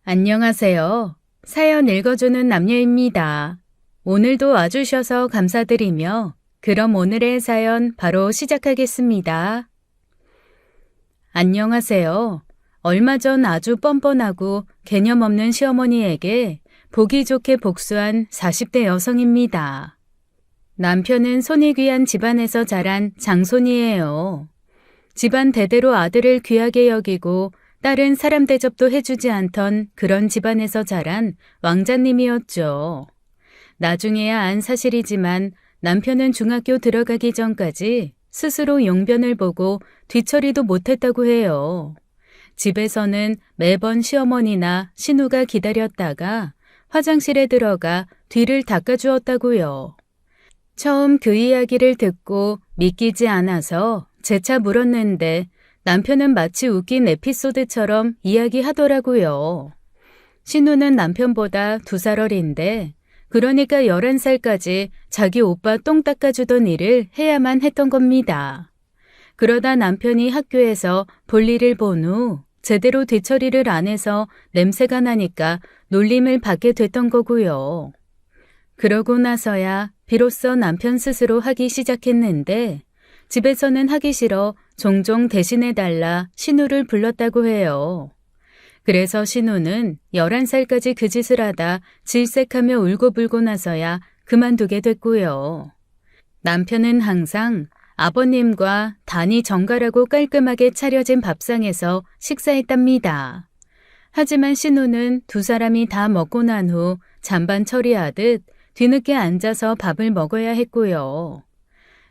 안녕하세요. 사연 읽어주는 남녀입니다. 오늘도 와주셔서 감사드리며 그럼 오늘의 사연 바로 시작하겠습니다. 안녕하세요. 얼마 전 아주 뻔뻔하고 개념 없는 시어머니에게 보기 좋게 복수한 40대 여성입니다. 남편은 손이 귀한 집안에서 자란 장손이에요. 집안 대대로 아들을 귀하게 여기고 딸은 사람 대접도 해주지 않던 그런 집안에서 자란 왕자님이었죠. 나중에야 안 사실이지만 남편은 중학교 들어가기 전까지 스스로 용변을 보고 뒤처리도 못했다고 해요. 집에서는 매번 시어머니나 신우가 기다렸다가 화장실에 들어가 뒤를 닦아주었다고요. 처음 그 이야기를 듣고 믿기지 않아서 재차 물었는데 남편은 마치 웃긴 에피소드처럼 이야기하더라고요. 신우는 남편보다 2살 어린데 그러니까 11살까지 자기 오빠 똥 닦아주던 일을 해야만 했던 겁니다. 그러다 남편이 학교에서 볼일을 본 후 제대로 뒤처리를 안 해서 냄새가 나니까 놀림을 받게 됐던 거고요. 그러고 나서야 비로소 남편 스스로 하기 시작했는데 집에서는 하기 싫어 종종 대신해달라 신우를 불렀다고 해요. 그래서 신우는 11살까지 그 짓을 하다 질색하며 울고불고 나서야 그만두게 됐고요. 남편은 항상 아버님과 단이 정갈하고 깔끔하게 차려진 밥상에서 식사했답니다. 하지만 신우는 2사람이 다 먹고 난 후 잔반 처리하듯 뒤늦게 앉아서 밥을 먹어야 했고요.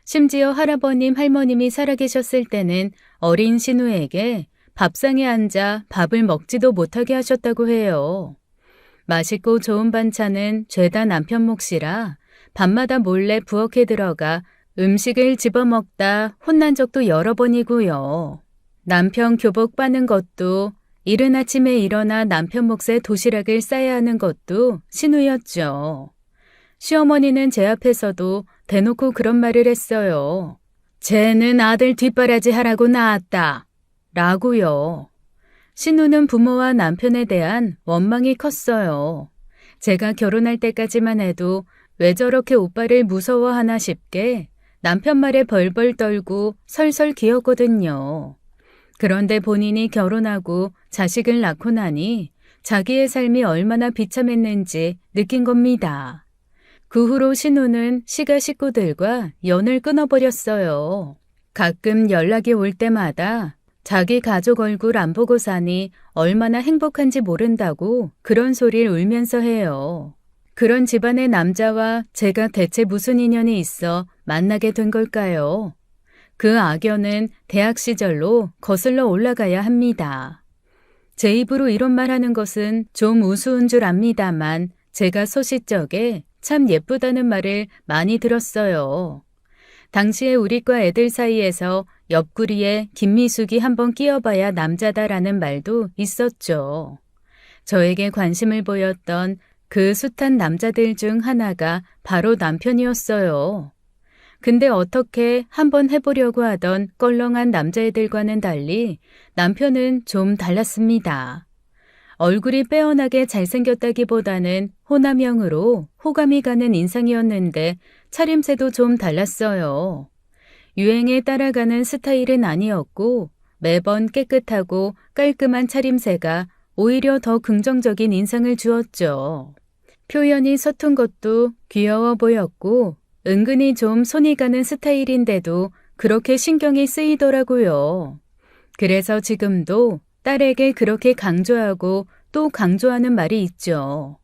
심지어 할아버님, 할머님이 살아계셨을 때는 어린 신우에게 밥상에 앉아 밥을 먹지도 못하게 하셨다고 해요. 맛있고 좋은 반찬은 죄다 남편 몫이라 밤마다 몰래 부엌에 들어가 음식을 집어먹다 혼난 적도 여러 번이고요. 남편 교복 빠는 것도 이른 아침에 일어나 남편 몫에 도시락을 싸야 하는 것도 신우였죠. 시어머니는 제 앞에서도 대놓고 그런 말을 했어요. 쟤는 아들 뒷바라지 하라고 낳았다. 라고요. 신우는 부모와 남편에 대한 원망이 컸어요. 제가 결혼할 때까지만 해도 왜 저렇게 오빠를 무서워하나 싶게 남편 말에 벌벌 떨고 설설 기었거든요. 그런데 본인이 결혼하고 자식을 낳고 나니 자기의 삶이 얼마나 비참했는지 느낀 겁니다. 그 후로 신우는 시가 식구들과 연을 끊어버렸어요. 가끔 연락이 올 때마다 자기 가족 얼굴 안 보고 사니 얼마나 행복한지 모른다고 그런 소리를 울면서 해요. 그런 집안의 남자와 제가 대체 무슨 인연이 있어 만나게 된 걸까요? 그 악연은 대학 시절로 거슬러 올라가야 합니다. 제 입으로 이런 말 하는 것은 좀 우스운 줄 압니다만 제가 소시적에 참 예쁘다는 말을 많이 들었어요. 당시에 우리과 애들 사이에서 옆구리에 김미숙이 한번 끼어봐야 남자다라는 말도 있었죠. 저에게 관심을 보였던 그 숱한 남자들 중 하나가 바로 남편이었어요. 근데 어떻게 한번 해보려고 하던 껄렁한 남자애들과는 달리 남편은 좀 달랐습니다. 얼굴이 빼어나게 잘생겼다기보다는 호남형으로 호감이 가는 인상이었는데 차림새도 좀 달랐어요. 유행에 따라가는 스타일은 아니었고 매번 깨끗하고 깔끔한 차림새가 오히려 더 긍정적인 인상을 주었죠. 표현이 서툰 것도 귀여워 보였고 은근히 좀 손이 가는 스타일인데도 그렇게 신경이 쓰이더라고요. 그래서 지금도 딸에게 그렇게 강조하고 또 강조하는 말이 있죠.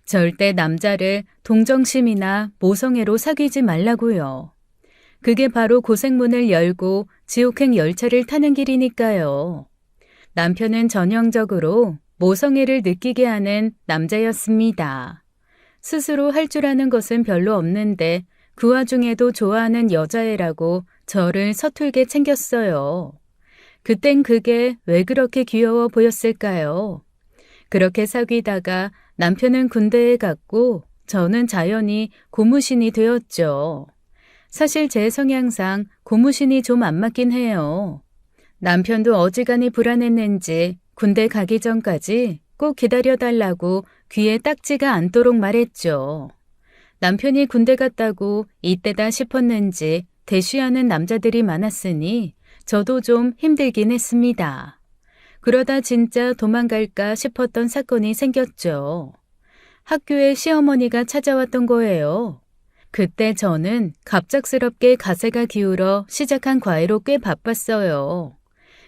절대 남자를 동정심이나 모성애로 사귀지 말라고요. 그게 바로 고생문을 열고 지옥행 열차를 타는 길이니까요. 남편은 전형적으로 모성애를 느끼게 하는 남자였습니다. 스스로 할 줄 아는 것은 별로 없는데 그 와중에도 좋아하는 여자애라고 저를 서툴게 챙겼어요. 그땐 그게 왜 그렇게 귀여워 보였을까요? 그렇게 사귀다가 남편은 군대에 갔고 저는 자연히 고무신이 되었죠. 사실 제 성향상 고무신이 좀 안 맞긴 해요. 남편도 어지간히 불안했는지 군대 가기 전까지 꼭 기다려달라고 귀에 딱지가 않도록 말했죠. 남편이 군대 갔다고 이때다 싶었는지 대쉬하는 남자들이 많았으니 저도 좀 힘들긴 했습니다. 그러다 진짜 도망갈까 싶었던 사건이 생겼죠. 학교에 시어머니가 찾아왔던 거예요. 그때 저는 갑작스럽게 가세가 기울어 시작한 과외로 꽤 바빴어요.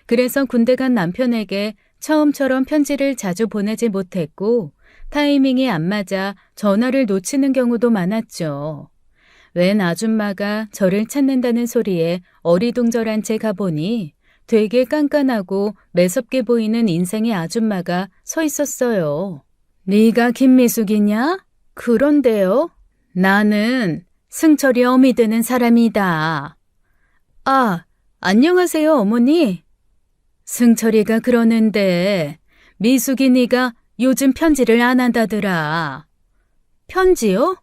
그래서 군대 간 남편에게 처음처럼 편지를 자주 보내지 못했고 타이밍이 안 맞아 전화를 놓치는 경우도 많았죠. 웬 아줌마가 저를 찾는다는 소리에 어리둥절한 채 가보니 되게 깐깐하고 매섭게 보이는 인생의 아줌마가 서 있었어요. 네가 김미숙이냐? 그런데요. 나는 승철이 어미 되는 사람이다. 아, 안녕하세요 어머니. 승철이가 그러는데 미숙이 네가 요즘 편지를 안 한다더라. 편지요?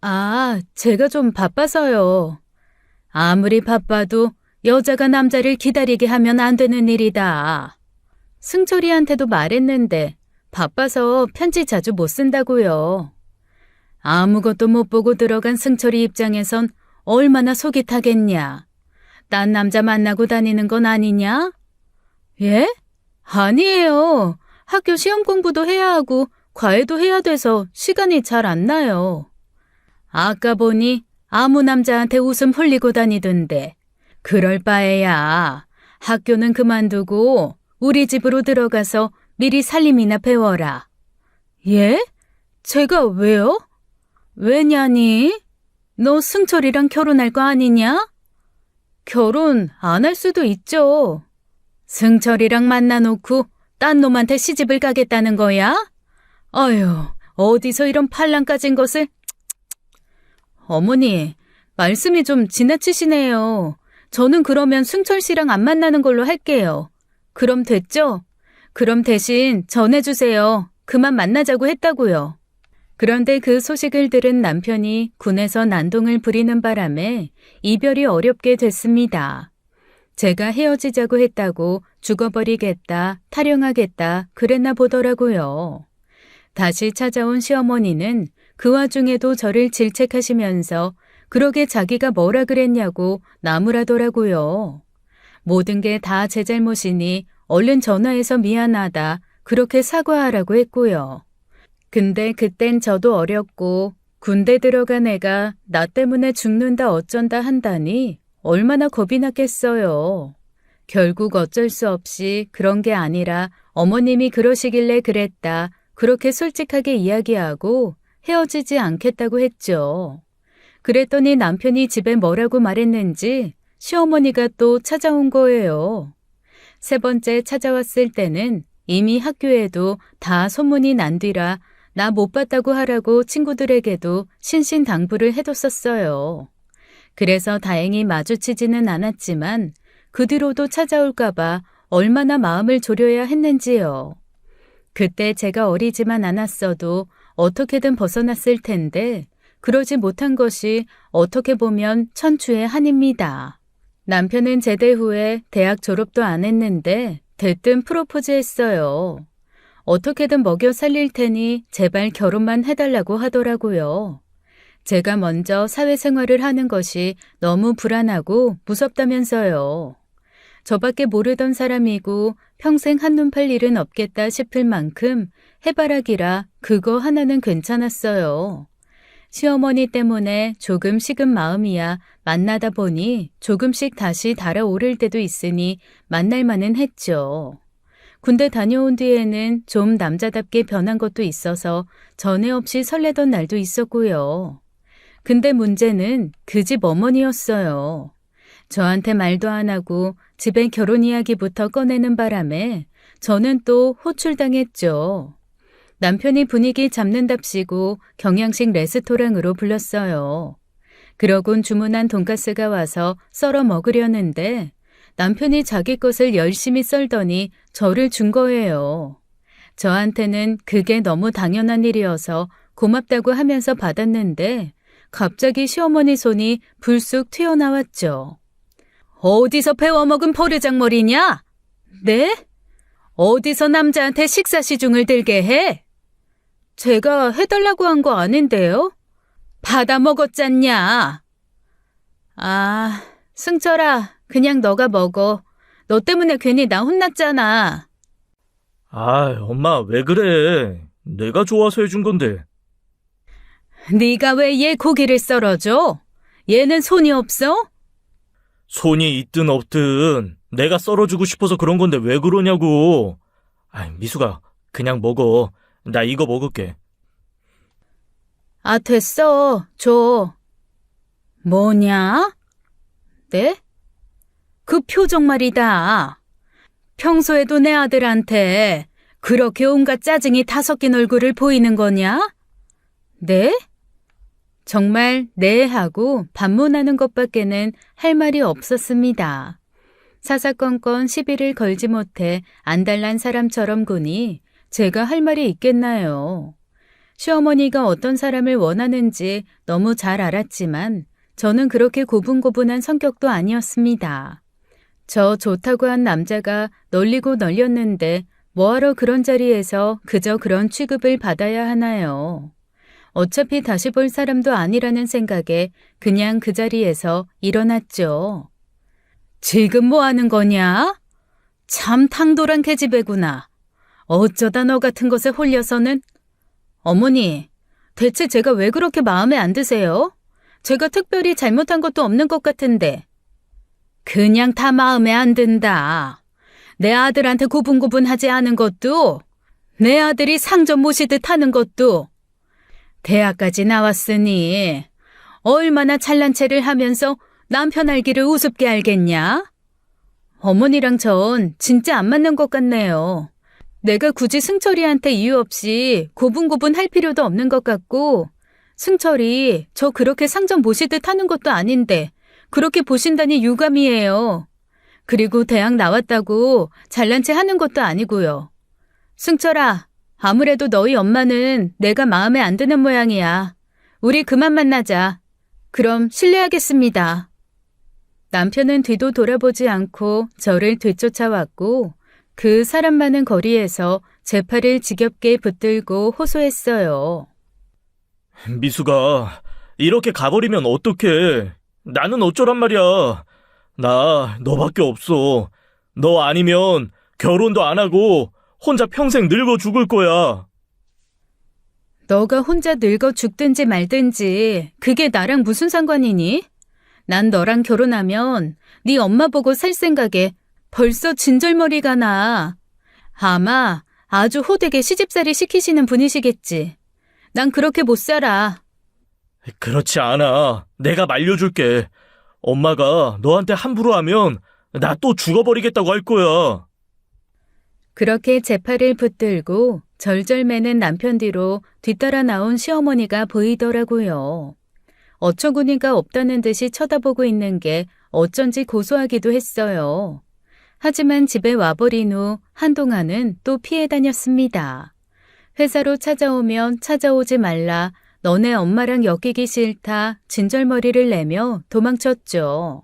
아, 제가 좀 바빠서요. 아무리 바빠도 여자가 남자를 기다리게 하면 안 되는 일이다. 승철이한테도 말했는데 바빠서 편지 자주 못 쓴다고요. 아무것도 못 보고 들어간 승철이 입장에선 얼마나 속이 타겠냐. 딴 남자 만나고 다니는 건 아니냐? 예? 아니에요. 학교 시험 공부도 해야 하고 과외도 해야 돼서 시간이 잘 안 나요. 아까 보니 아무 남자한테 웃음 흘리고 다니던데. 그럴 바에야 학교는 그만두고 우리 집으로 들어가서 미리 살림이나 배워라. 예? 제가 왜요? 왜냐니? 너 승철이랑 결혼할 거 아니냐? 결혼 안 할 수도 있죠. 승철이랑 만나놓고 딴 놈한테 시집을 가겠다는 거야? 어휴, 어디서 이런 팔랑 까진 것을... 어머니, 말씀이 좀 지나치시네요. 저는 그러면 승철 씨랑 안 만나는 걸로 할게요. 그럼 됐죠? 그럼 대신 전해주세요. 그만 만나자고 했다고요. 그런데 그 소식을 들은 남편이 군에서 난동을 부리는 바람에 이별이 어렵게 됐습니다. 제가 헤어지자고 했다고 죽어버리겠다, 타령하겠다 그랬나 보더라고요. 다시 찾아온 시어머니는 그 와중에도 저를 질책하시면서 그러게 자기가 뭐라 그랬냐고 나무라더라고요. 모든 게 다 제 잘못이니 얼른 전화해서 미안하다 그렇게 사과하라고 했고요. 근데 그땐 저도 어렸고 군대 들어간 애가 나 때문에 죽는다 어쩐다 한다니 얼마나 겁이 났겠어요. 결국 어쩔 수 없이 그런 게 아니라 어머님이 그러시길래 그랬다 그렇게 솔직하게 이야기하고 헤어지지 않겠다고 했죠. 그랬더니 남편이 집에 뭐라고 말했는지 시어머니가 또 찾아온 거예요. 세 번째 찾아왔을 때는 이미 학교에도 다 소문이 난 뒤라 나 못 봤다고 하라고 친구들에게도 신신당부를 해뒀었어요. 그래서 다행히 마주치지는 않았지만 그 뒤로도 찾아올까봐 얼마나 마음을 졸여야 했는지요. 그때 제가 어리지만 않았어도 어떻게든 벗어났을 텐데 그러지 못한 것이 어떻게 보면 천추의 한입니다. 남편은 제대 후에 대학 졸업도 안 했는데 대뜸 프로포즈했어요. 어떻게든 먹여 살릴 테니 제발 결혼만 해달라고 하더라고요. 제가 먼저 사회생활을 하는 것이 너무 불안하고 무섭다면서요. 저밖에 모르던 사람이고 평생 한눈 팔 일은 없겠다 싶을 만큼 해바라기라 그거 하나는 괜찮았어요. 시어머니 때문에 조금 식은 마음이야 만나다 보니 조금씩 다시 달아오를 때도 있으니 만날만은 했죠. 군대 다녀온 뒤에는 좀 남자답게 변한 것도 있어서 전에 없이 설레던 날도 있었고요. 근데 문제는 그 집 어머니였어요. 저한테 말도 안 하고 집에 결혼 이야기부터 꺼내는 바람에 저는 또 호출당했죠. 남편이 분위기 잡는답시고 경양식 레스토랑으로 불렀어요. 그러곤 주문한 돈가스가 와서 썰어 먹으려는데 남편이 자기 것을 열심히 썰더니 저를 준 거예요. 저한테는 그게 너무 당연한 일이어서 고맙다고 하면서 받았는데 갑자기 시어머니 손이 불쑥 튀어나왔죠. 어디서 배워먹은 버르장머리냐? 네? 어디서 남자한테 식사 시중을 들게 해? 제가 해달라고 한 거 아닌데요? 받아 먹었잖냐? 아, 승철아, 그냥 너가 먹어. 너 때문에 괜히 나 혼났잖아. 아, 엄마 왜 그래? 내가 좋아서 해준 건데. 네가 왜 얘 고기를 썰어줘? 얘는 손이 없어? 손이 있든 없든 내가 썰어주고 싶어서 그런 건데 왜 그러냐고. 아, 미숙아, 그냥 먹어. 나 이거 먹을게. 아, 됐어. 줘. 뭐냐? 네? 그 표정 말이다. 평소에도 내 아들한테 그렇게 온갖 짜증이 다 섞인 얼굴을 보이는 거냐? 네? 정말 네 하고 반문하는 것밖에는 할 말이 없었습니다. 사사건건 시비를 걸지 못해 안달난 사람처럼 구니 제가 할 말이 있겠나요? 시어머니가 어떤 사람을 원하는지 너무 잘 알았지만 저는 그렇게 고분고분한 성격도 아니었습니다. 저 좋다고 한 남자가 널리고 널렸는데 뭐하러 그런 자리에서 그저 그런 취급을 받아야 하나요? 어차피 다시 볼 사람도 아니라는 생각에 그냥 그 자리에서 일어났죠. 지금 뭐 하는 거냐? 참 탕돌한 계집애구나. 어쩌다 너 같은 것에 홀려서는. 어머니, 대체 제가 왜 그렇게 마음에 안 드세요? 제가 특별히 잘못한 것도 없는 것 같은데. 그냥 다 마음에 안 든다. 내 아들한테 고분고분하지 않은 것도, 내 아들이 상점 모시듯 하는 것도, 대학까지 나왔으니 얼마나 잘난 체를 하면서 남편 알기를 우습게 알겠냐? 어머니랑 전 진짜 안 맞는 것 같네요. 내가 굳이 승철이한테 이유 없이 고분고분 할 필요도 없는 것 같고, 승철이 저 그렇게 상점 모시듯 하는 것도 아닌데 그렇게 보신다니 유감이에요. 그리고 대학 나왔다고 잘난 체 하는 것도 아니고요. 승철아, 아무래도 너희 엄마는 내가 마음에 안 드는 모양이야. 우리 그만 만나자. 그럼 실례하겠습니다. 남편은 뒤도 돌아보지 않고 저를 뒤쫓아왔고 그 사람 많은 거리에서 제 팔을 지겹게 붙들고 호소했어요. 미숙아, 이렇게 가버리면 어떡해. 나는 어쩌란 말이야. 나 너밖에 없어. 너 아니면 결혼도 안 하고 혼자 평생 늙어 죽을 거야. 너가 혼자 늙어 죽든지 말든지 그게 나랑 무슨 상관이니? 난 너랑 결혼하면 네 엄마 보고 살 생각에 벌써 진절머리가 나. 아마 아주 호되게 시집살이 시키시는 분이시겠지. 난 그렇게 못 살아. 그렇지 않아. 내가 말려줄게. 엄마가 너한테 함부로 하면 나 또 죽어버리겠다고 할 거야. 그렇게 제 팔을 붙들고 절절 매는 남편 뒤로 뒤따라 나온 시어머니가 보이더라고요. 어처구니가 없다는 듯이 쳐다보고 있는 게 어쩐지 고소하기도 했어요. 하지만 집에 와버린 후 한동안은 또 피해 다녔습니다. 회사로 찾아오면 찾아오지 말라, 너네 엄마랑 엮이기 싫다, 진절머리를 내며 도망쳤죠.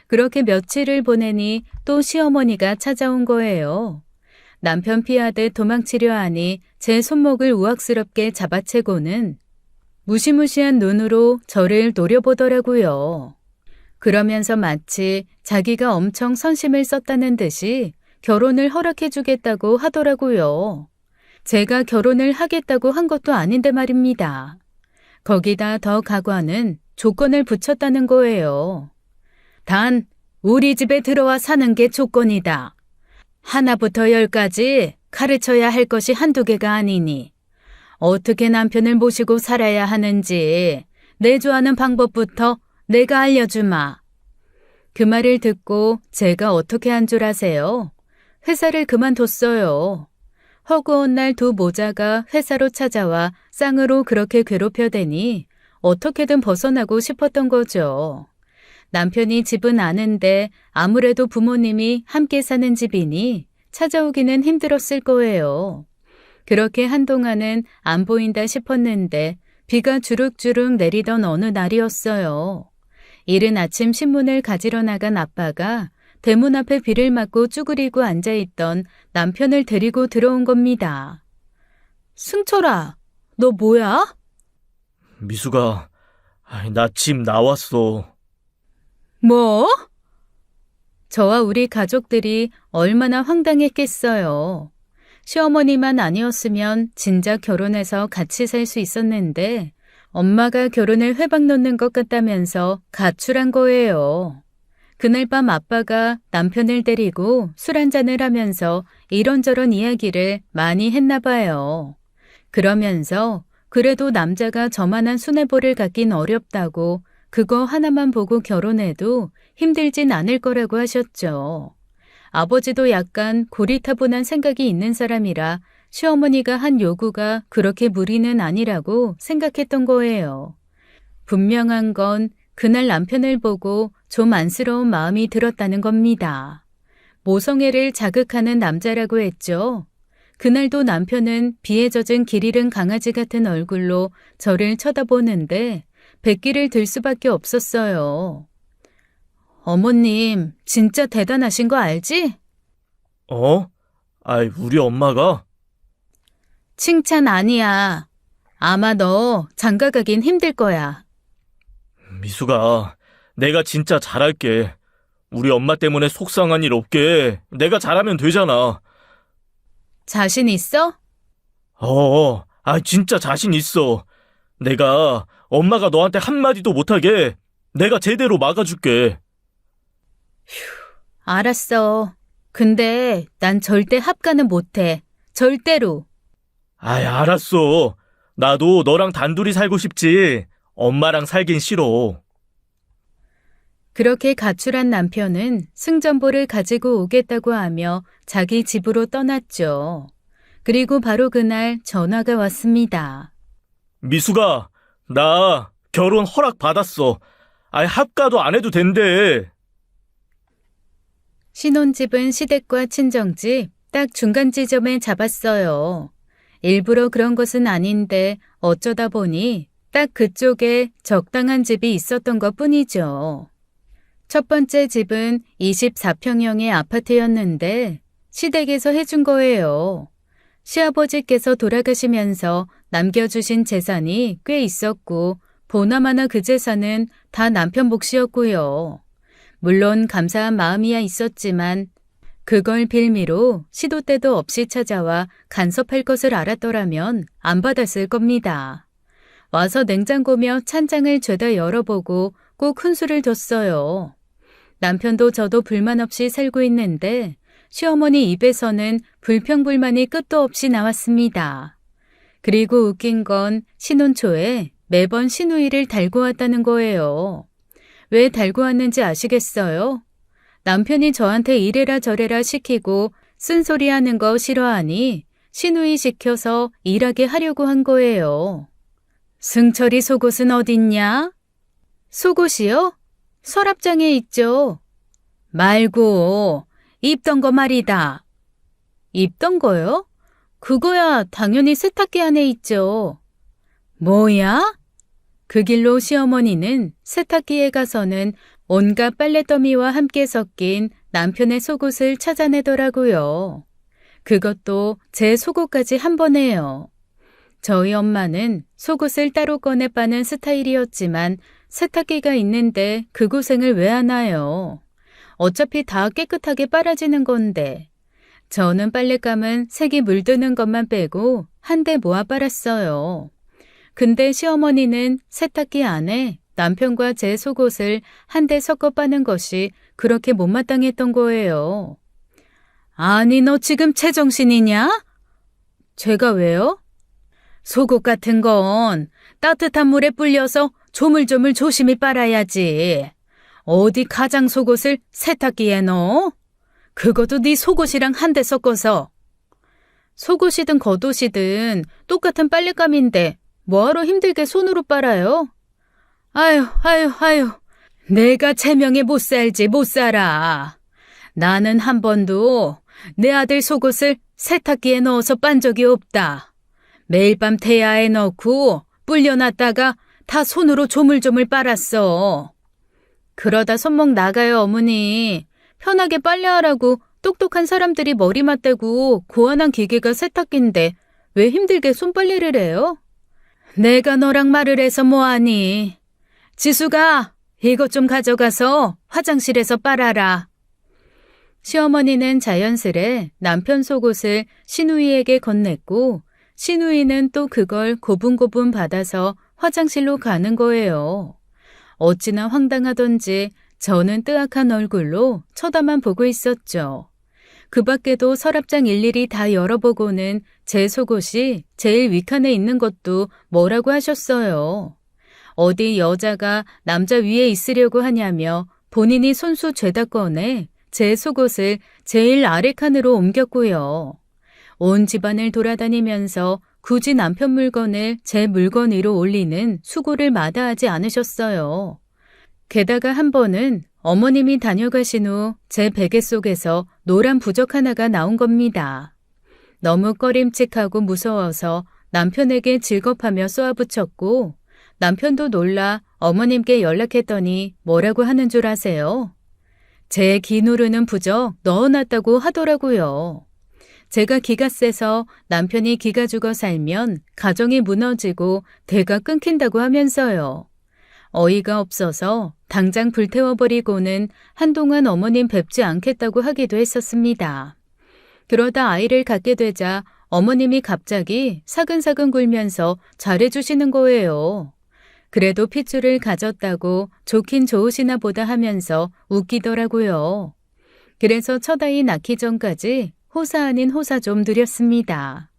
그렇게 며칠을 보내니 또 시어머니가 찾아온 거예요. 남편 피하듯 도망치려 하니 제 손목을 우악스럽게 잡아채고는 무시무시한 눈으로 저를 노려보더라고요. 그러면서 마치 자기가 엄청 선심을 썼다는 듯이 결혼을 허락해주겠다고 하더라고요. 제가 결혼을 하겠다고 한 것도 아닌데 말입니다. 거기다 더 가관은 조건을 붙였다는 거예요. 단 우리 집에 들어와 사는 게 조건이다. 하나부터 열까지 가르쳐야 할 것이 한두 개가 아니니 어떻게 남편을 모시고 살아야 하는지 내조하는 방법부터 내가 알려주마. 그 말을 듣고 제가 어떻게 한 줄 아세요? 회사를 그만뒀어요. 허구한 날 두 모자가 회사로 찾아와 쌍으로 그렇게 괴롭혀대니 어떻게든 벗어나고 싶었던 거죠. 남편이 집은 아는데 아무래도 부모님이 함께 사는 집이니 찾아오기는 힘들었을 거예요. 그렇게 한동안은 안 보인다 싶었는데 비가 주룩주룩 내리던 어느 날이었어요. 이른 아침 신문을 가지러 나간 아빠가 대문 앞에 비를 맞고 쭈그리고 앉아있던 남편을 데리고 들어온 겁니다. 승철아, 너 뭐야? 미수가, 나 집 나왔어. 뭐? 저와 우리 가족들이 얼마나 황당했겠어요. 시어머니만 아니었으면 진작 결혼해서 같이 살 수 있었는데 엄마가 결혼을 회방 놓는 것 같다면서 가출한 거예요. 그날 밤 아빠가 남편을 데리고 술 한잔을 하면서 이런저런 이야기를 많이 했나 봐요. 그러면서 그래도 남자가 저만한 수뇌보를 갖긴 어렵다고 그거 하나만 보고 결혼해도 힘들진 않을 거라고 하셨죠. 아버지도 약간 고리타분한 생각이 있는 사람이라 시어머니가 한 요구가 그렇게 무리는 아니라고 생각했던 거예요. 분명한 건 그날 남편을 보고 좀 안쓰러운 마음이 들었다는 겁니다. 모성애를 자극하는 남자라고 했죠. 그날도 남편은 비에 젖은 길 잃은 강아지 같은 얼굴로 저를 쳐다보는데 백기를 들 수밖에 없었어요. 어머님, 진짜 대단하신 거 알지? 어? 우리 엄마가? 칭찬 아니야. 아마 너 장가 가긴 힘들 거야. 미수가, 내가 진짜 잘할게. 우리 엄마 때문에 속상한 일 없게 내가 잘하면 되잖아. 자신 있어? 진짜 자신 있어. 내가 엄마가 너한테 한마디도 못하게 내가 제대로 막아줄게. 알았어. 근데 난 절대 합가는 못해. 절대로. 알았어. 나도 너랑 단둘이 살고 싶지. 엄마랑 살긴 싫어. 그렇게 가출한 남편은 승전보를 가지고 오겠다고 하며 자기 집으로 떠났죠. 그리고 바로 그날 전화가 왔습니다. 미수가, 나 결혼 허락 받았어. 합가도 안 해도 된대. 신혼집은 시댁과 친정집 딱 중간 지점에 잡았어요. 일부러 그런 것은 아닌데 어쩌다 보니 딱 그쪽에 적당한 집이 있었던 것 뿐이죠. 첫 번째 집은 24평형의 아파트였는데 시댁에서 해준 거예요. 시아버지께서 돌아가시면서 남겨주신 재산이 꽤 있었고 보나마나 그 재산은 다 남편 몫이었고요. 물론 감사한 마음이야 있었지만 그걸 빌미로 시도 때도 없이 찾아와 간섭할 것을 알았더라면 안 받았을 겁니다. 와서 냉장고며 찬장을 죄다 열어보고 꼭 훈수를 뒀어요. 남편도 저도 불만 없이 살고 있는데 시어머니 입에서는 불평불만이 끝도 없이 나왔습니다. 그리고 웃긴 건 신혼 초에 매번 시누이를 달고 왔다는 거예요. 왜 달고 왔는지 아시겠어요? 남편이 저한테 이래라 저래라 시키고 쓴소리하는 거 싫어하니 시누이 시켜서 일하게 하려고 한 거예요. 승철이 속옷은 어딨냐? 속옷이요? 서랍장에 있죠. 말고 입던 거 말이다. 입던 거요? 그거야 당연히 세탁기 안에 있죠. 뭐야? 그 길로 시어머니는 세탁기에 가서는 온갖 빨래더미와 함께 섞인 남편의 속옷을 찾아내더라고요. 그것도 제 속옷까지 한 번에요. 저희 엄마는 속옷을 따로 꺼내 빠는 스타일이었지만 세탁기가 있는데 그 고생을 왜 하나요? 어차피 다 깨끗하게 빨아지는 건데. 저는 빨랫감은 색이 물드는 것만 빼고 한 대 모아 빨았어요. 근데 시어머니는 세탁기 안에 남편과 제 속옷을 한 대 섞어 빠는 것이 그렇게 못마땅했던 거예요. 아니, 너 지금 제정신이냐? 제가 왜요? 속옷 같은 건 따뜻한 물에 불려서 조물조물 조심히 빨아야지. 어디 가장 속옷을 세탁기에 넣어? 그것도 네 속옷이랑 한 대 섞어서. 속옷이든 겉옷이든 똑같은 빨랫감인데 뭐하러 힘들게 손으로 빨아요? 아유. 내가 제명에 못 살지 못 살아. 나는 한 번도 내 아들 속옷을 세탁기에 넣어서 빤 적이 없다. 매일 밤 태야에 넣고 불려놨다가 다 손으로 조물조물 빨았어. 그러다 손목 나가요, 어머니. 편하게 빨래하라고 똑똑한 사람들이 머리 맞대고 고안한 기계가 세탁기인데 왜 힘들게 손빨래를 해요? 내가 너랑 말을 해서 뭐하니? 지수가 이것 좀 가져가서 화장실에서 빨아라. 시어머니는 자연스레 남편 속옷을 시누이에게 건넸고 시누이는 또 그걸 고분고분 받아서 화장실로 가는 거예요. 어찌나 황당하던지 저는 뜨악한 얼굴로 쳐다만 보고 있었죠. 그 밖에도 서랍장 일일이 다 열어보고는 제 속옷이 제일 윗칸에 있는 것도 뭐라고 하셨어요. 어디 여자가 남자 위에 있으려고 하냐며 본인이 손수 죄다 꺼내 제 속옷을 제일 아래 칸으로 옮겼고요. 온 집안을 돌아다니면서 굳이 남편 물건을 제 물건 위로 올리는 수고를 마다하지 않으셨어요. 게다가 한 번은 어머님이 다녀가신 후 제 베개 속에서 노란 부적 하나가 나온 겁니다. 너무 꺼림칙하고 무서워서 남편에게 질겁하며 쏘아붙였고 남편도 놀라 어머님께 연락했더니 뭐라고 하는 줄 아세요? 제 기 누르는 부적 넣어놨다고 하더라고요. 제가 기가 세서 남편이 기가 죽어 살면 가정이 무너지고 대가 끊긴다고 하면서요. 어이가 없어서 당장 불태워버리고는 한동안 어머님 뵙지 않겠다고 하기도 했었습니다. 그러다 아이를 갖게 되자 어머님이 갑자기 사근사근 굴면서 잘해주시는 거예요. 그래도 핏줄을 가졌다고 좋긴 좋으시나 보다 하면서 웃기더라고요. 그래서 첫 아이 낳기 전까지 호사 아닌 호사 좀 드렸습니다.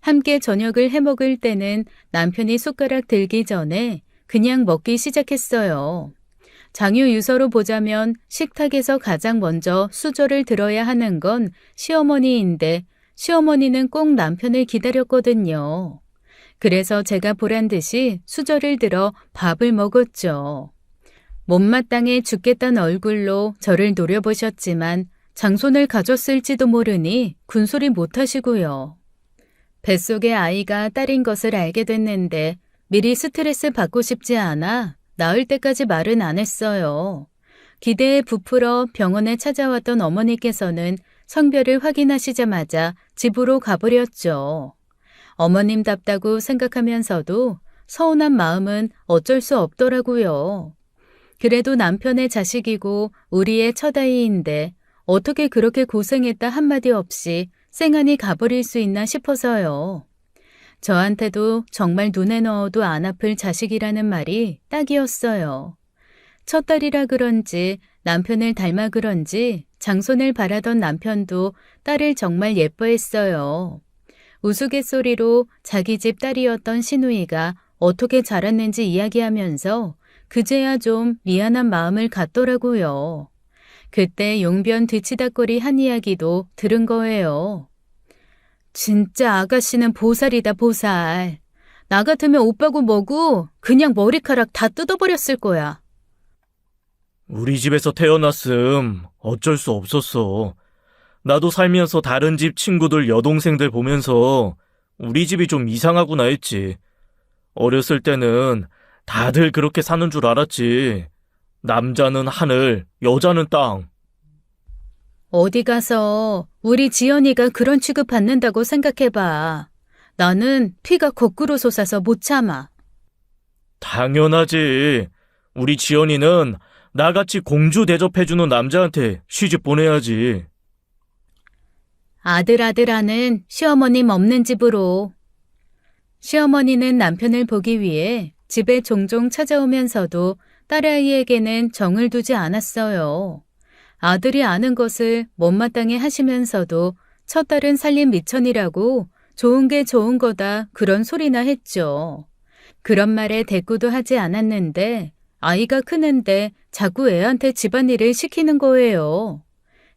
함께 저녁을 해먹을 때는 남편이 숟가락 들기 전에 그냥 먹기 시작했어요. 장유 유서로 보자면 식탁에서 가장 먼저 수저를 들어야 하는 건 시어머니인데 시어머니는 꼭 남편을 기다렸거든요. 그래서 제가 보란 듯이 수저를 들어 밥을 먹었죠. 못마땅해 죽겠다는 얼굴로 저를 노려보셨지만 장손을 가졌을지도 모르니 군소리 못하시고요. 뱃속에 아이가 딸인 것을 알게 됐는데 미리 스트레스 받고 싶지 않아 나을 때까지 말은 안 했어요. 기대에 부풀어 병원에 찾아왔던 어머니께서는 성별을 확인하시자마자 집으로 가버렸죠. 어머님답다고 생각하면서도 서운한 마음은 어쩔 수 없더라고요. 그래도 남편의 자식이고 우리의 첫아이인데 어떻게 그렇게 고생했다 한마디 없이 쌩안이 가버릴 수 있나 싶어서요. 저한테도 정말 눈에 넣어도 안 아플 자식이라는 말이 딱이었어요. 첫딸이라 그런지 남편을 닮아 그런지 장손을 바라던 남편도 딸을 정말 예뻐했어요. 우스갯소리로 자기 집 딸이었던 시누이가 어떻게 자랐는지 이야기하면서 그제야 좀 미안한 마음을 갖더라고요. 그때 용변 뒤치다꺼리 한 이야기도 들은 거예요. 진짜 아가씨는 보살이다 보살. 나 같으면 오빠고 뭐고 그냥 머리카락 다 뜯어버렸을 거야. 우리 집에서 태어났음 어쩔 수 없었어. 나도 살면서 다른 집 친구들 여동생들 보면서 우리 집이 좀 이상하구나 했지. 어렸을 때는 다들 그렇게 사는 줄 알았지. 남자는 하늘, 여자는 땅. 어디 가서 우리 지연이가 그런 취급 받는다고 생각해봐. 나는 피가 거꾸로 솟아서 못 참아. 당연하지. 우리 지연이는 나같이 공주 대접해주는 남자한테 시집 보내야지. 아들아들하는 시어머님 없는 집으로. 시어머니는 남편을 보기 위해 집에 종종 찾아오면서도 딸아이에게는 정을 두지 않았어요. 아들이 아는 것을 못마땅해 하시면서도 첫딸은 살림 미천이라고 좋은 게 좋은 거다 그런 소리나 했죠. 그런 말에 대꾸도 하지 않았는데 아이가 크는데 자꾸 애한테 집안일을 시키는 거예요.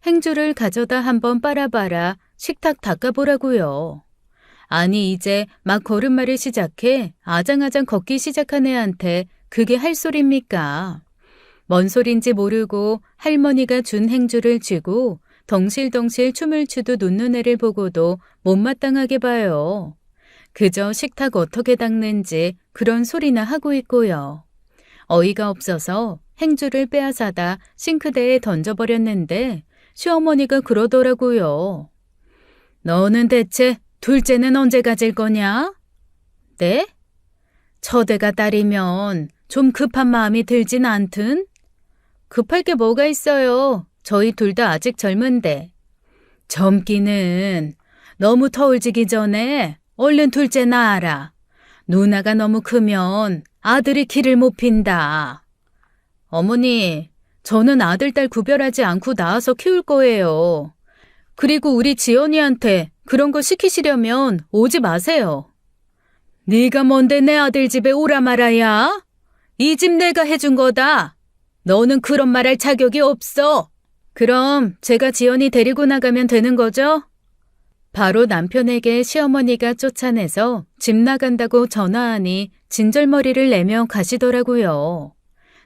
행주를 가져다 한번 빨아봐라, 식탁 닦아보라고요. 아니 이제 막 걸음마를 시작해 아장아장 걷기 시작한 애한테 그게 할 소리입니까? 뭔 소린지 모르고 할머니가 준 행주를 쥐고 덩실덩실 춤을 추도 웃는 애를 보고도 못마땅하게 봐요. 그저 식탁 어떻게 닦는지 그런 소리나 하고 있고요. 어이가 없어서 행주를 빼앗아다 싱크대에 던져버렸는데 시어머니가 그러더라고요. 너는 대체 둘째는 언제 가질 거냐? 네? 처대가 딸이면 좀 급한 마음이 들진 않든? 급할 게 뭐가 있어요. 저희 둘 다 아직 젊은데. 젊기는 너무 터울지기 전에 얼른 둘째 낳아라. 누나가 너무 크면 아들이 키를 못 핀다. 어머니, 저는 아들, 딸 구별하지 않고 낳아서 키울 거예요. 그리고 우리 지연이한테 그런 거 시키시려면 오지 마세요. 네가 뭔데 내 아들 집에 오라 말아야? 이 집 내가 해준 거다. 너는 그런 말 할 자격이 없어. 그럼 제가 지연이 데리고 나가면 되는 거죠? 바로 남편에게 시어머니가 쫓아내서 집 나간다고 전화하니 진절머리를 내며 가시더라고요.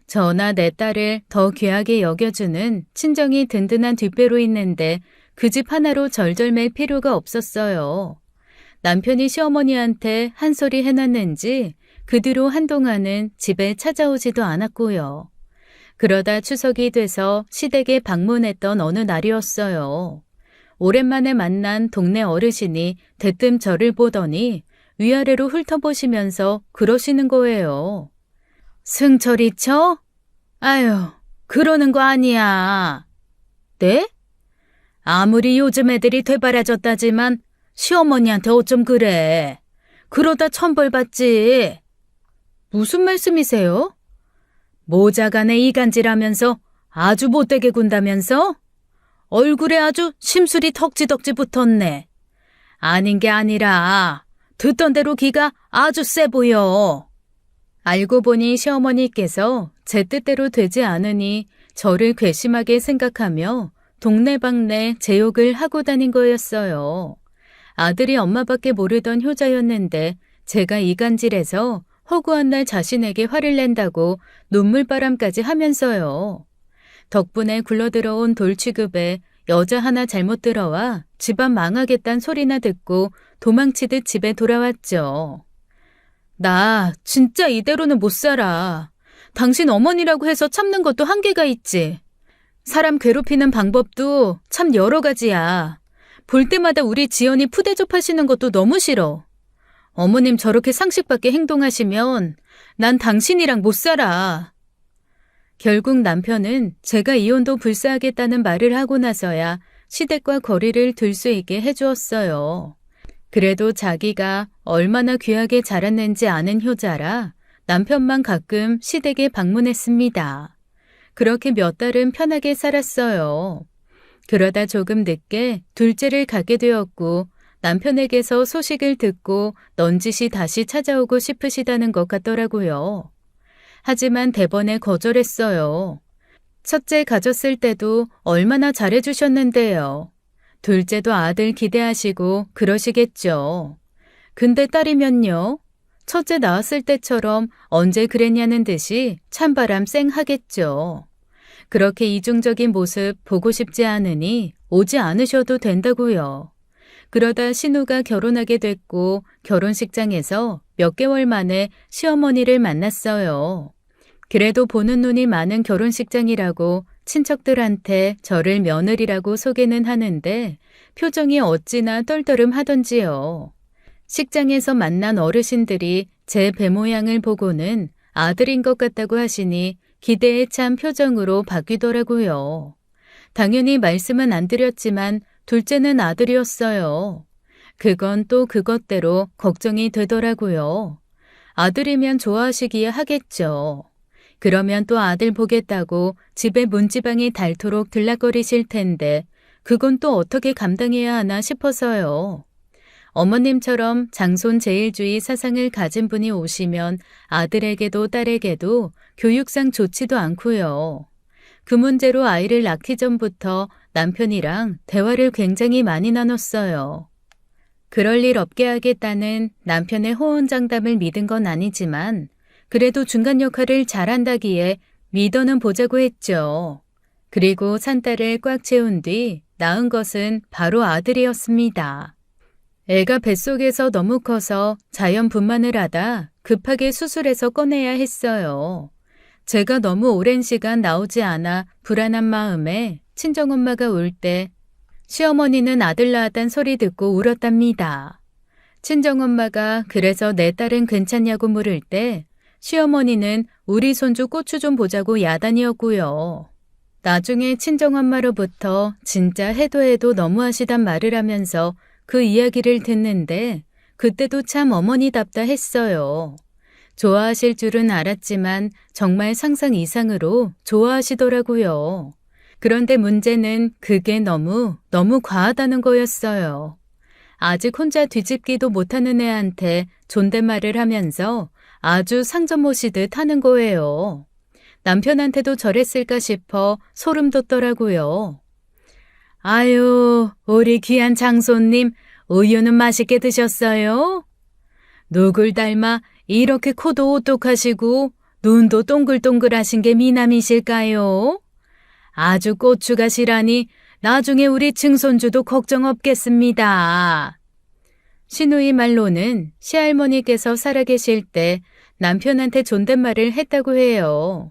저나 내 딸을 더 귀하게 여겨주는 친정이 든든한 뒷배로 있는데 그 집 하나로 절절맬 필요가 없었어요. 남편이 시어머니한테 한 소리 해놨는지 그 뒤로 한동안은 집에 찾아오지도 않았고요. 그러다 추석이 돼서 시댁에 방문했던 어느 날이었어요. 오랜만에 만난 동네 어르신이 대뜸 저를 보더니 위아래로 훑어보시면서 그러시는 거예요. 승철이 쳐? 아유, 그러는 거 아니야. 네? 아무리 요즘 애들이 되바라졌다지만 시어머니한테 어쩜 그래. 그러다 천벌 받지. 무슨 말씀이세요? 모자간에 이간질하면서 아주 못되게 군다면서? 얼굴에 아주 심술이 덕지덕지 붙었네. 아닌 게 아니라 듣던 대로 기가 아주 세 보여. 알고 보니 시어머니께서 제 뜻대로 되지 않으니 저를 괘씸하게 생각하며 동네방네 제 욕을 하고 다닌 거였어요. 아들이 엄마밖에 모르던 효자였는데 제가 이간질해서 허구한 날 자신에게 화를 낸다고 눈물바람까지 하면서요. 덕분에 굴러들어온 돌취급에 여자 하나 잘못 들어와 집안 망하겠단 소리나 듣고 도망치듯 집에 돌아왔죠. 나 진짜 이대로는 못 살아. 당신 어머니라고 해서 참는 것도 한계가 있지. 사람 괴롭히는 방법도 참 여러 가지야. 볼 때마다 우리 지연이 푸대접하시는 것도 너무 싫어. 어머님 저렇게 상식 밖에 행동하시면 난 당신이랑 못 살아. 결국 남편은 제가 이혼도 불사하겠다는 말을 하고 나서야 시댁과 거리를 둘 수 있게 해주었어요. 그래도 자기가 얼마나 귀하게 자랐는지 아는 효자라 남편만 가끔 시댁에 방문했습니다. 그렇게 몇 달은 편하게 살았어요. 그러다 조금 늦게 둘째를 갖게 되었고 남편에게서 소식을 듣고 넌지시 다시 찾아오고 싶으시다는 것 같더라고요. 하지만 대번에 거절했어요. 첫째 가졌을 때도 얼마나 잘해주셨는데요. 둘째도 아들 기대하시고 그러시겠죠. 근데 딸이면요. 첫째 낳았을 때처럼 언제 그랬냐는 듯이 찬바람 쌩 하겠죠. 그렇게 이중적인 모습 보고 싶지 않으니 오지 않으셔도 된다고요. 그러다 신우가 결혼하게 됐고 결혼식장에서 몇 개월 만에 시어머니를 만났어요. 그래도 보는 눈이 많은 결혼식장이라고 친척들한테 저를 며느리라고 소개는 하는데 표정이 어찌나 떨떠름하던지요. 식장에서 만난 어르신들이 제 배 모양을 보고는 아들인 것 같다고 하시니 기대에 찬 표정으로 바뀌더라고요. 당연히 말씀은 안 드렸지만 둘째는 아들이었어요. 그건 또 그것대로 걱정이 되더라고요. 아들이면 좋아하시기에 하겠죠. 그러면 또 아들 보겠다고 집에 문지방이 닳도록 들락거리실 텐데 그건 또 어떻게 감당해야 하나 싶어서요. 어머님처럼 장손 제일주의 사상을 가진 분이 오시면 아들에게도 딸에게도 교육상 좋지도 않고요. 그 문제로 아이를 낳기 전부터 남편이랑 대화를 굉장히 많이 나눴어요. 그럴 일 없게 하겠다는 남편의 호언장담을 믿은 건 아니지만 그래도 중간 역할을 잘한다기에 믿어는 보자고 했죠. 그리고 산딸을 꽉 채운 뒤 낳은 것은 바로 아들이었습니다. 애가 뱃속에서 너무 커서 자연 분만을 하다 급하게 수술해서 꺼내야 했어요. 제가 너무 오랜 시간 나오지 않아 불안한 마음에 친정엄마가 울 때 시어머니는 아들 낳았단 소리 듣고 울었답니다. 친정엄마가 그래서 내 딸은 괜찮냐고 물을 때 시어머니는 우리 손주 고추 좀 보자고 야단이었고요. 나중에 친정엄마로부터 진짜 해도 너무하시단 말을 하면서 그 이야기를 듣는데 그때도 참 어머니답다 했어요. 좋아하실 줄은 알았지만 정말 상상 이상으로 좋아하시더라고요. 그런데 문제는 그게 너무 과하다는 거였어요. 아직 혼자 뒤집기도 못하는 애한테 존댓말을 하면서 아주 상점 모시듯 하는 거예요. 남편한테도 저랬을까 싶어 소름 돋더라고요. 아유, 우리 귀한 장손님, 우유는 맛있게 드셨어요? 누굴 닮아 이렇게 코도 오똑하시고 눈도 동글동글하신 게 미남이실까요? 아주 고추가 실하니 나중에 우리 증손주도 걱정 없겠습니다. 시누이 말로는 시할머니께서 살아계실 때 남편한테 존댓말을 했다고 해요.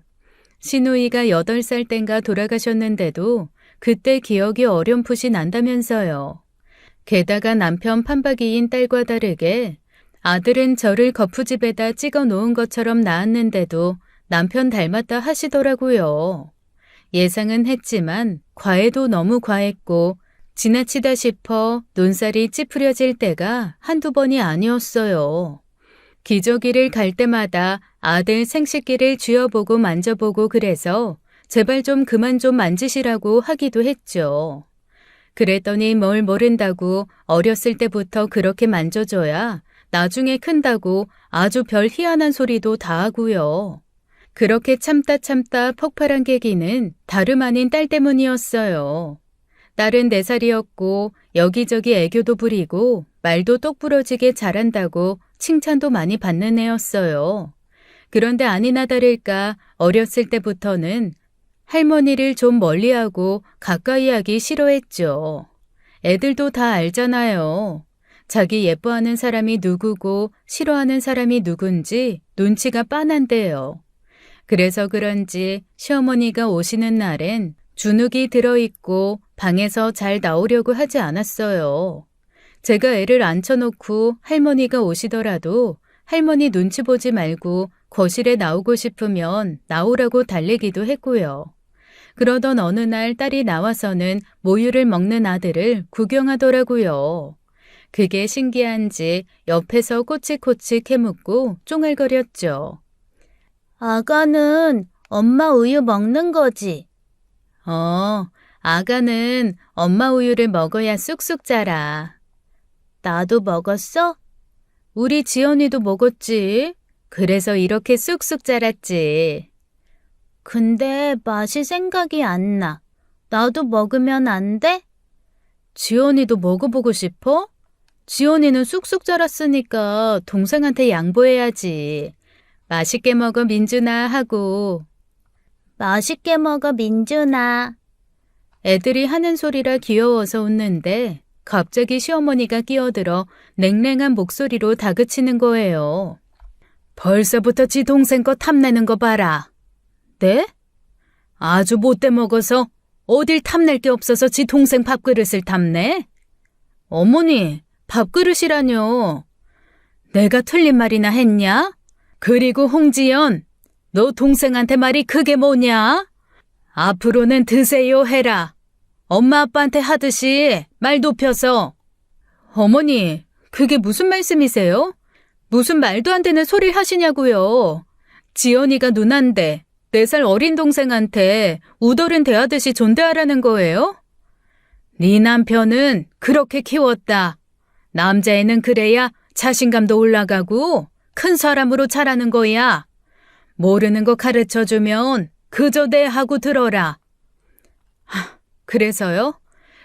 시누이가 8살 땐가 돌아가셨는데도 그때 기억이 어렴풋이 난다면서요. 게다가 남편 판박이인 딸과 다르게 아들은 저를 거푸집에다 찍어 놓은 것처럼 낳았는데도 남편 닮았다 하시더라고요. 예상은 했지만 과해도 너무 과했고 지나치다 싶어 눈살이 찌푸려질 때가 한두 번이 아니었어요. 기저귀를 갈 때마다 아들 생식기를 쥐어보고 만져보고 그래서 제발 좀 그만 좀 만지시라고 하기도 했죠. 그랬더니 뭘 모른다고 어렸을 때부터 그렇게 만져줘야 나중에 큰다고 아주 별 희한한 소리도 다 하고요. 그렇게 참다 폭발한 계기는 다름 아닌 딸 때문이었어요. 딸은 4살이었고 여기저기 애교도 부리고 말도 똑부러지게 잘한다고 칭찬도 많이 받는 애였어요. 그런데 아니나 다를까 어렸을 때부터는 할머니를 좀 멀리하고 가까이 하기 싫어했죠. 애들도 다 알잖아요. 자기 예뻐하는 사람이 누구고 싫어하는 사람이 누군지 눈치가 빤한데요. 그래서 그런지 시어머니가 오시는 날엔 주눅이 들어있고 방에서 잘 나오려고 하지 않았어요. 제가 애를 앉혀놓고 할머니가 오시더라도 할머니 눈치 보지 말고 거실에 나오고 싶으면 나오라고 달래기도 했고요. 그러던 어느 날 딸이 나와서는 모유를 먹는 아들을 구경하더라고요. 그게 신기한지 옆에서 꼬치꼬치 캐묻고 쫑알거렸죠. 아가는 엄마 우유 먹는 거지? 아가는 엄마 우유를 먹어야 쑥쑥 자라. 나도 먹었어? 우리 지연이도 먹었지. 그래서 이렇게 쑥쑥 자랐지. 근데 맛이 생각이 안 나. 나도 먹으면 안 돼? 지연이도 먹어보고 싶어? 지연이는 쑥쑥 자랐으니까 동생한테 양보해야지. 맛있게 먹어 민준아 하고. 맛있게 먹어 민준아. 애들이 하는 소리라 귀여워서 웃는데 갑자기 시어머니가 끼어들어 냉랭한 목소리로 다그치는 거예요. 벌써부터 지 동생 거 탐내는 거 봐라. 네? 아주 못돼 먹어서 어딜 탐낼 게 없어서 지 동생 밥그릇을 탐내? 어머니, 밥그릇이라뇨. 내가 틀린 말이나 했냐? 그리고 홍지연, 너 동생한테 말이 그게 뭐냐? 앞으로는 드세요 해라. 엄마 아빠한테 하듯이 말 높여서. 어머니, 그게 무슨 말씀이세요? 무슨 말도 안 되는 소리를 하시냐고요. 지연이가 누난데 4살 어린 동생한테 우덜은 대하듯이 존대하라는 거예요? 네 남편은 그렇게 키웠다. 남자애는 그래야 자신감도 올라가고 큰 사람으로 자라는 거야. 모르는 거 가르쳐주면 그저 네 하고 들어라. 그래서요?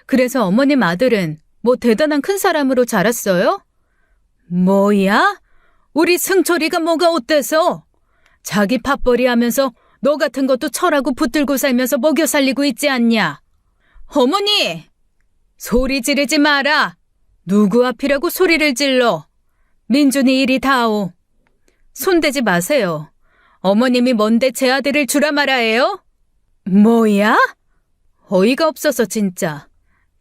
그래서 어머님 아들은 뭐 대단한 큰 사람으로 자랐어요? 뭐야? 우리 승철이가 뭐가 어때서? 자기 밥벌이 하면서 너 같은 것도 철하고 붙들고 살면서 먹여 살리고 있지 않냐? 어머니! 소리 지르지 마라! 누구 앞이라고 소리를 질러? 민준이 이리 다오. 손대지 마세요. 어머님이 뭔데 제 아들을 주라 말아해요? 뭐야? 어이가 없어서 진짜.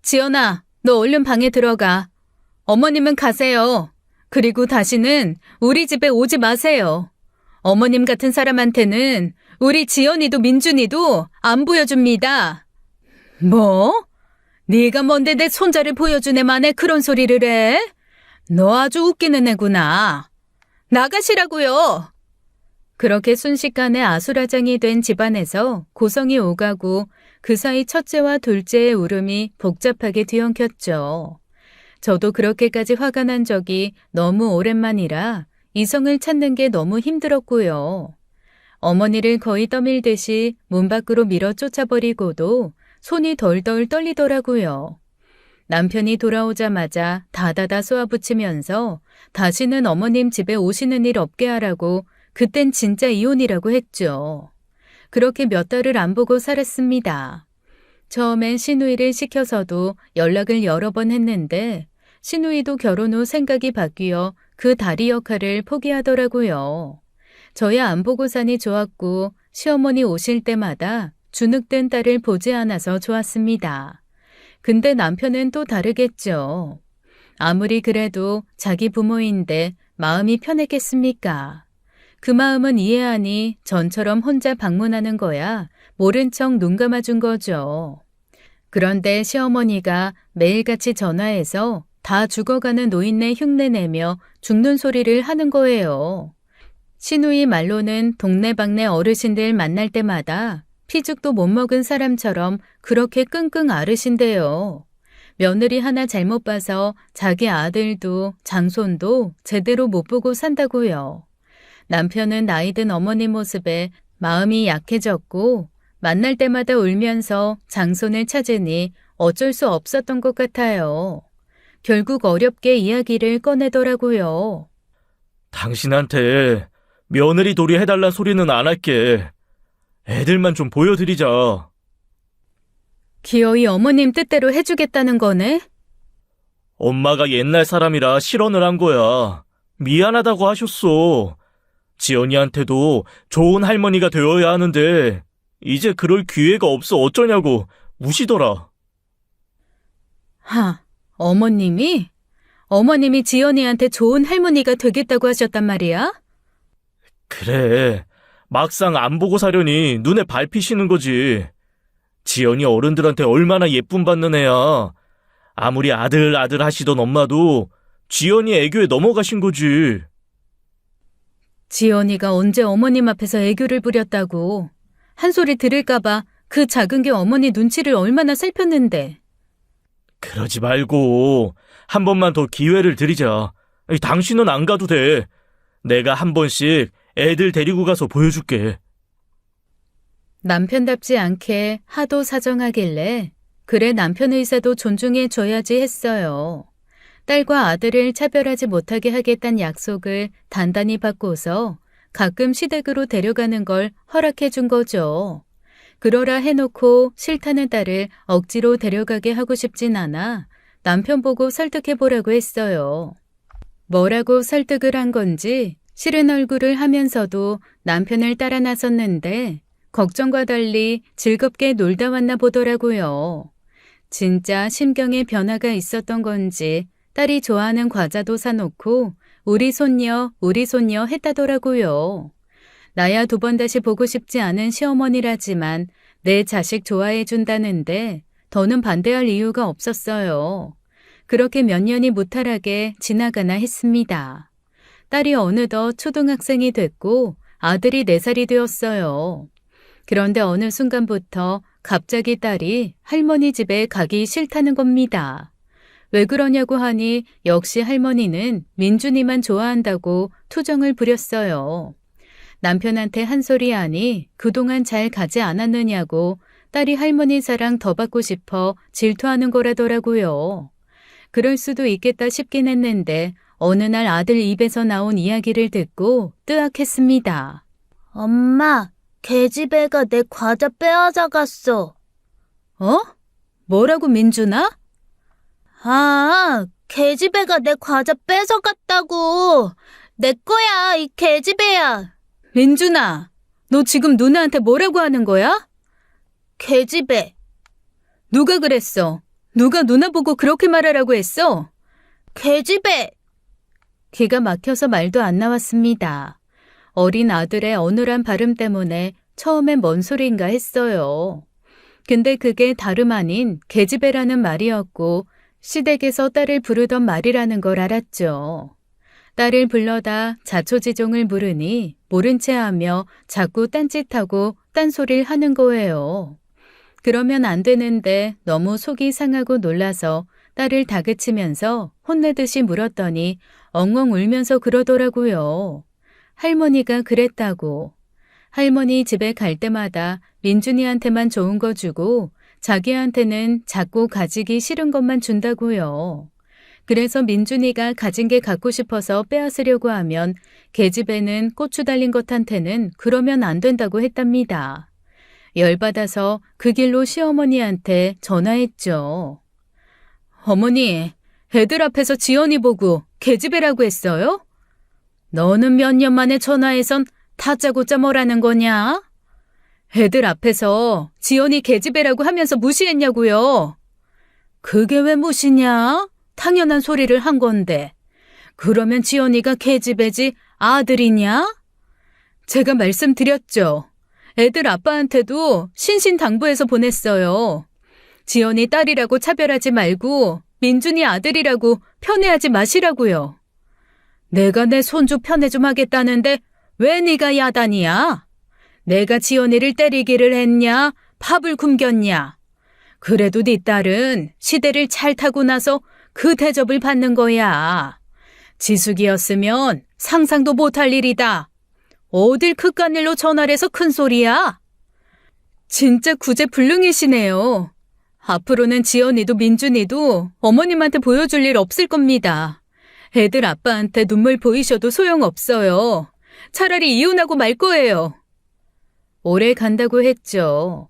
지연아, 너 얼른 방에 들어가. 어머님은 가세요. 그리고 다시는 우리 집에 오지 마세요. 어머님 같은 사람한테는 우리 지연이도 민준이도 안 보여줍니다. 뭐? 네가 뭔데 내 손자를 보여준 애만에 그런 소리를 해? 너 아주 웃기는 애구나. 나가시라고요. 그렇게 순식간에 아수라장이 된 집안에서 고성이 오가고 그 사이 첫째와 둘째의 울음이 복잡하게 뒤엉켰죠. 저도 그렇게까지 화가 난 적이 너무 오랜만이라 이성을 찾는 게 너무 힘들었고요. 어머니를 거의 떠밀듯이 문 밖으로 밀어 쫓아버리고도 손이 덜덜 떨리더라고요. 남편이 돌아오자마자 다다다 쏘아붙이면서 다시는 어머님 집에 오시는 일 없게 하라고 그땐 진짜 이혼이라고 했죠. 그렇게 몇 달을 안 보고 살았습니다. 처음엔 시누이를 시켜서도 연락을 여러 번 했는데 시누이도 결혼 후 생각이 바뀌어 그 다리 역할을 포기하더라고요. 저야 안 보고 사니 좋았고 시어머니 오실 때마다 주눅든 딸을 보지 않아서 좋았습니다. 근데 남편은 또 다르겠죠. 아무리 그래도 자기 부모인데 마음이 편했겠습니까? 그 마음은 이해하니 전처럼 혼자 방문하는 거야 모른 척 눈 감아준 거죠. 그런데 시어머니가 매일같이 전화해서 다 죽어가는 노인네 흉내내며 죽는 소리를 하는 거예요. 시누이 말로는 동네방네 어르신들 만날 때마다 피죽도 못 먹은 사람처럼 그렇게 끙끙 앓으신대요. 며느리 하나 잘못 봐서 자기 아들도 장손도 제대로 못 보고 산다고요. 남편은 나이든 어머니 모습에 마음이 약해졌고 만날 때마다 울면서 장손을 찾으니 어쩔 수 없었던 것 같아요. 결국 어렵게 이야기를 꺼내더라고요. 당신한테 며느리 돌이 해달란 소리는 안 할게. 애들만 좀 보여드리자. 기어이 어머님 뜻대로 해주겠다는 거네? 엄마가 옛날 사람이라 실언을 한 거야. 미안하다고 하셨어. 지연이한테도 좋은 할머니가 되어야 하는데 이제 그럴 기회가 없어 어쩌냐고 우시더라. 어머님이? 어머님이 지연이한테 좋은 할머니가 되겠다고 하셨단 말이야? 그래. 막상 안 보고 사려니 눈에 밟히시는 거지. 지연이 어른들한테 얼마나 예쁨 받는 애야. 아무리 아들 하시던 엄마도 지연이 애교에 넘어가신 거지. 지연이가 언제 어머님 앞에서 애교를 부렸다고. 한 소리 들을까봐 그 작은 게 어머니 눈치를 얼마나 살폈는데. 그러지 말고 한 번만 더 기회를 드리자. 당신은 안 가도 돼. 내가 한 번씩 애들 데리고 가서 보여줄게. 남편답지 않게 하도 사정하길래 그래 남편 의사도 존중해줘야지 했어요. 딸과 아들을 차별하지 못하게 하겠다는 약속을 단단히 받고서 가끔 시댁으로 데려가는 걸 허락해 준 거죠. 그러라 해놓고 싫다는 딸을 억지로 데려가게 하고 싶진 않아 남편 보고 설득해보라고 했어요. 뭐라고 설득을 한 건지 싫은 얼굴을 하면서도 남편을 따라 나섰는데 걱정과 달리 즐겁게 놀다 왔나 보더라고요. 진짜 심경에 변화가 있었던 건지 딸이 좋아하는 과자도 사놓고 우리 손녀 했다더라고요. 나야 두 번 다시 보고 싶지 않은 시어머니라지만 내 자식 좋아해 준다는데 더는 반대할 이유가 없었어요. 그렇게 몇 년이 무탈하게 지나가나 했습니다. 딸이 어느덧 초등학생이 됐고 아들이 4살이 되었어요. 그런데 어느 순간부터 갑자기 딸이 할머니 집에 가기 싫다는 겁니다. 왜 그러냐고 하니 역시 할머니는 민준이만 좋아한다고 투정을 부렸어요. 남편한테 한 소리 하니 그동안 잘 가지 않았느냐고 딸이 할머니 사랑 더 받고 싶어 질투하는 거라더라고요. 그럴 수도 있겠다 싶긴 했는데 어느 날 아들 입에서 나온 이야기를 듣고 뜨악했습니다. 엄마, 계집애가 내 과자 빼앗아 갔어. 어? 뭐라고 민준아? 계집애가 내 과자 뺏어갔다고. 내 거야, 이 계집애야. 민준아, 너 지금 누나한테 뭐라고 하는 거야? 계집애. 누가 그랬어? 누가 누나 보고 그렇게 말하라고 했어? 계집애. 기가 막혀서 말도 안 나왔습니다. 어린 아들의 어눌한 발음 때문에 처음엔 뭔 소리인가 했어요. 근데 그게 다름 아닌 계집애라는 말이었고 시댁에서 딸을 부르던 말이라는 걸 알았죠. 딸을 불러다 자초지종을 물으니 모른 채 하며 자꾸 딴짓하고 딴소리를 하는 거예요. 그러면 안 되는데 너무 속이 상하고 놀라서 딸을 다그치면서 혼내듯이 물었더니 엉엉 울면서 그러더라고요. 할머니가 그랬다고. 할머니 집에 갈 때마다 민준이한테만 좋은 거 주고 자기한테는 작고 가지기 싫은 것만 준다고요. 그래서 민준이가 가진 게 갖고 싶어서 빼앗으려고 하면 계집애는 고추 달린 것한테는 그러면 안 된다고 했답니다. 열받아서 그 길로 시어머니한테 전화했죠. 어머니, 애들 앞에서 지연이 보고 계집애라고 했어요? 너는 몇 년 만에 전화해선 다짜고짜 뭐라는 거냐? 애들 앞에서 지연이 계집애라고 하면서 무시했냐고요? 그게 왜 무시냐? 당연한 소리를 한 건데. 그러면 지연이가 계집애지 아들이냐? 제가 말씀드렸죠. 애들 아빠한테도 신신당부해서 보냈어요. 지연이 딸이라고 차별하지 말고 민준이 아들이라고 편애하지 마시라고요. 내가 내 손주 편애 좀 하겠다는데 왜 네가 야단이야? 내가 지연이를 때리기를 했냐? 밥을 굶겼냐? 그래도 네 딸은 시대를 잘 타고 나서 그 대접을 받는 거야. 지숙이었으면 상상도 못할 일이다. 어딜 그깟 일로 전화를 해서 큰 소리야? 진짜 구제불능이시네요. 앞으로는 지연이도 민준이도 어머님한테 보여줄 일 없을 겁니다. 애들 아빠한테 눈물 보이셔도 소용없어요. 차라리 이혼하고 말 거예요. 오래 간다고 했죠.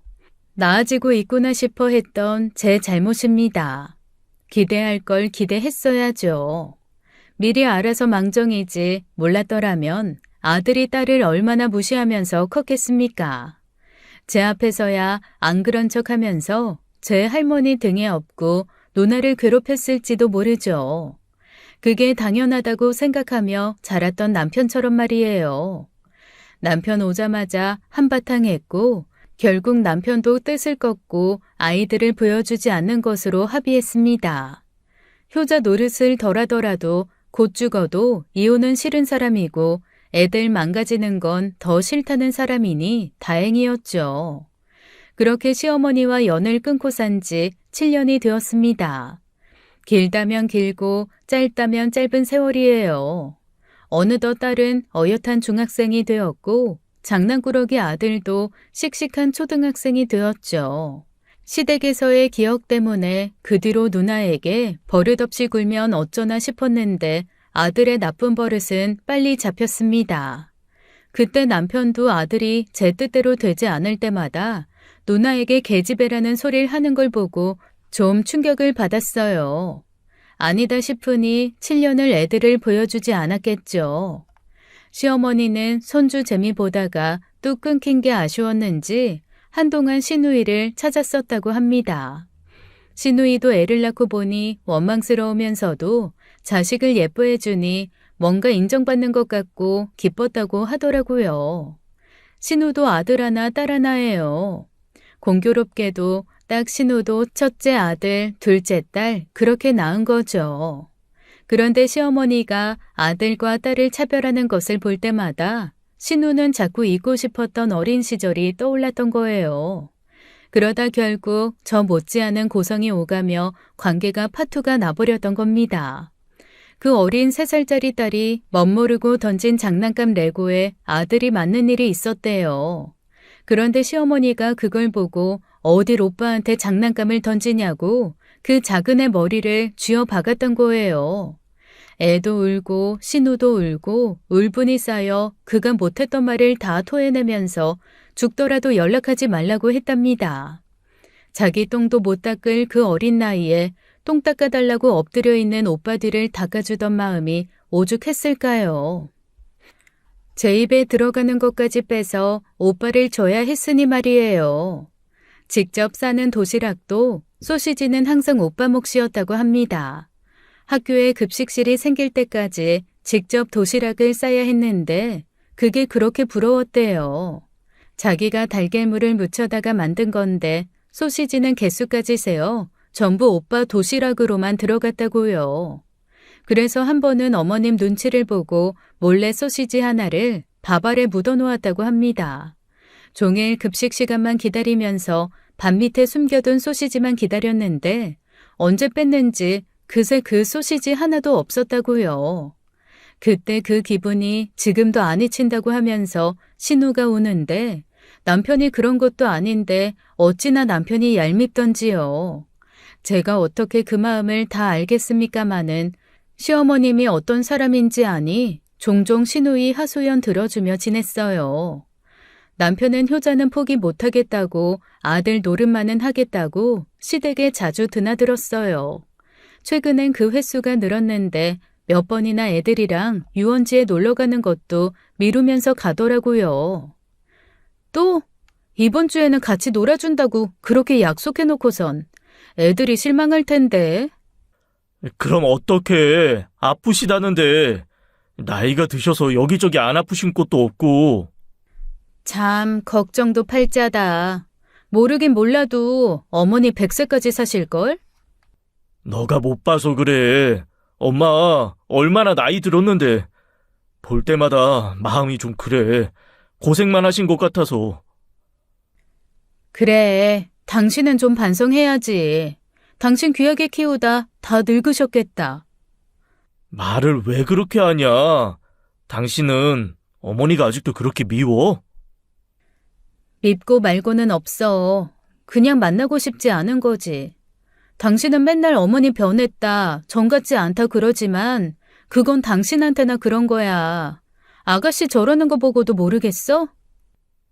나아지고 있구나 싶어 했던 제 잘못입니다. 기대할 걸 기대했어야죠. 미리 알아서 망정이지 몰랐더라면 아들이 딸을 얼마나 무시하면서 컸겠습니까? 제 앞에서야 안 그런 척하면서 제 할머니 등에 업고 누나를 괴롭혔을지도 모르죠. 그게 당연하다고 생각하며 자랐던 남편처럼 말이에요. 남편 오자마자 한바탕 했고 결국 남편도 뜻을 꺾고 아이들을 보여주지 않는 것으로 합의했습니다. 효자 노릇을 덜하더라도 곧 죽어도 이혼은 싫은 사람이고 애들 망가지는 건 더 싫다는 사람이니 다행이었죠. 그렇게 시어머니와 연을 끊고 산 지 7년이 되었습니다. 길다면 길고 짧다면 짧은 세월이에요. 어느덧 딸은 어엿한 중학생이 되었고 장난꾸러기 아들도 씩씩한 초등학생이 되었죠. 시댁에서의 기억 때문에 그 뒤로 누나에게 버릇없이 굴면 어쩌나 싶었는데 아들의 나쁜 버릇은 빨리 잡혔습니다. 그때 남편도 아들이 제 뜻대로 되지 않을 때마다 누나에게 계집애라는 소리를 하는 걸 보고 좀 충격을 받았어요. 아니다 싶으니 7년을 애들을 보여주지 않았겠죠. 시어머니는 손주 재미 보다가 뚝 끊긴 게 아쉬웠는지 한동안 시누이를 찾았었다고 합니다. 시누이도 애를 낳고 보니 원망스러우면서도 자식을 예뻐해주니 뭔가 인정받는 것 같고 기뻤다고 하더라고요. 신우도 아들 하나 딸 하나예요. 공교롭게도 딱 신우도 첫째 아들, 둘째 딸 그렇게 낳은 거죠. 그런데 시어머니가 아들과 딸을 차별하는 것을 볼 때마다 신우는 자꾸 잊고 싶었던 어린 시절이 떠올랐던 거예요. 그러다 결국 저 못지않은 고성이 오가며 관계가 파투가 나버렸던 겁니다. 그 어린 3살짜리 딸이 멋모르고 던진 장난감 레고에 아들이 맞는 일이 있었대요. 그런데 시어머니가 그걸 보고 어딜 오빠한테 장난감을 던지냐고 그 작은 애 머리를 쥐어 박았던 거예요. 애도 울고 신우도 울고 울분이 쌓여 그가 못했던 말을 다 토해내면서 죽더라도 연락하지 말라고 했답니다. 자기 똥도 못 닦을 그 어린 나이에 똥 닦아달라고 엎드려 있는 오빠 뒤를 닦아주던 마음이 오죽했을까요. 제 입에 들어가는 것까지 빼서 오빠를 줘야 했으니 말이에요. 직접 싸는 도시락도 소시지는 항상 오빠 몫이었다고 합니다. 학교에 급식실이 생길 때까지 직접 도시락을 싸야 했는데 그게 그렇게 부러웠대요. 자기가 달걀물을 묻혀다가 만든 건데 소시지는 개수까지 세어 전부 오빠 도시락으로만 들어갔다고요. 그래서 한 번은 어머님 눈치를 보고 몰래 소시지 하나를 밥알에 묻어놓았다고 합니다. 종일 급식 시간만 기다리면서 밥 밑에 숨겨둔 소시지만 기다렸는데 언제 뺐는지 그새 그 소시지 하나도 없었다고요. 그때 그 기분이 지금도 안 잊힌다고 하면서 신우가 우는데 남편이 그런 것도 아닌데 어찌나 남편이 얄밉던지요. 제가 어떻게 그 마음을 다 알겠습니까마는 시어머님이 어떤 사람인지 아니 종종 시누이 하소연 들어주며 지냈어요. 남편은 효자는 포기 못하겠다고 아들 노릇만은 하겠다고 시댁에 자주 드나들었어요. 최근엔 그 횟수가 늘었는데 몇 번이나 애들이랑 유원지에 놀러 가는 것도 미루면서 가더라고요. 또 이번 주에는 같이 놀아준다고 그렇게 약속해놓고선 애들이 실망할 텐데. 그럼 어떡해. 아프시다는데. 나이가 드셔서 여기저기 안 아프신 곳도 없고. 참 걱정도 팔자다. 모르긴 몰라도 어머니 100세까지 사실걸? 너가 못 봐서 그래. 엄마 얼마나 나이 들었는데. 볼 때마다 마음이 좀 그래. 고생만 하신 것 같아서. 그래, 당신은 좀 반성해야지. 당신 귀하게 키우다 다 늙으셨겠다. 말을 왜 그렇게 하냐? 당신은 어머니가 아직도 그렇게 미워? 밉고 말고는 없어. 그냥 만나고 싶지 않은 거지. 당신은 맨날 어머니 변했다, 정 같지 않다 그러지만 그건 당신한테나 그런 거야. 아가씨 저러는 거 보고도 모르겠어?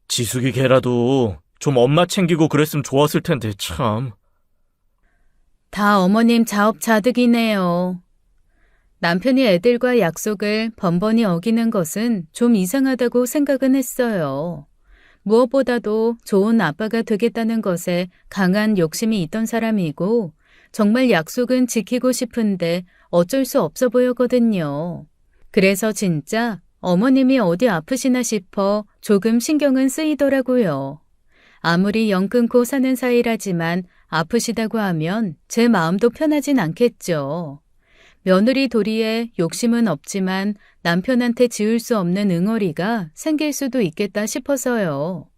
지숙이 걔라도 좀 엄마 챙기고 그랬으면 좋았을 텐데 참. 다 어머님 자업자득이네요. 남편이 애들과 약속을 번번이 어기는 것은 좀 이상하다고 생각은 했어요. 무엇보다도 좋은 아빠가 되겠다는 것에 강한 욕심이 있던 사람이고 정말 약속은 지키고 싶은데 어쩔 수 없어 보였거든요. 그래서 진짜 어머님이 어디 아프시나 싶어 조금 신경은 쓰이더라고요. 아무리 영 끊고 사는 사이라지만 아프시다고 하면 제 마음도 편하진 않겠죠. 며느리 도리에 욕심은 없지만 남편한테 지을 수 없는 응어리가 생길 수도 있겠다 싶어서요.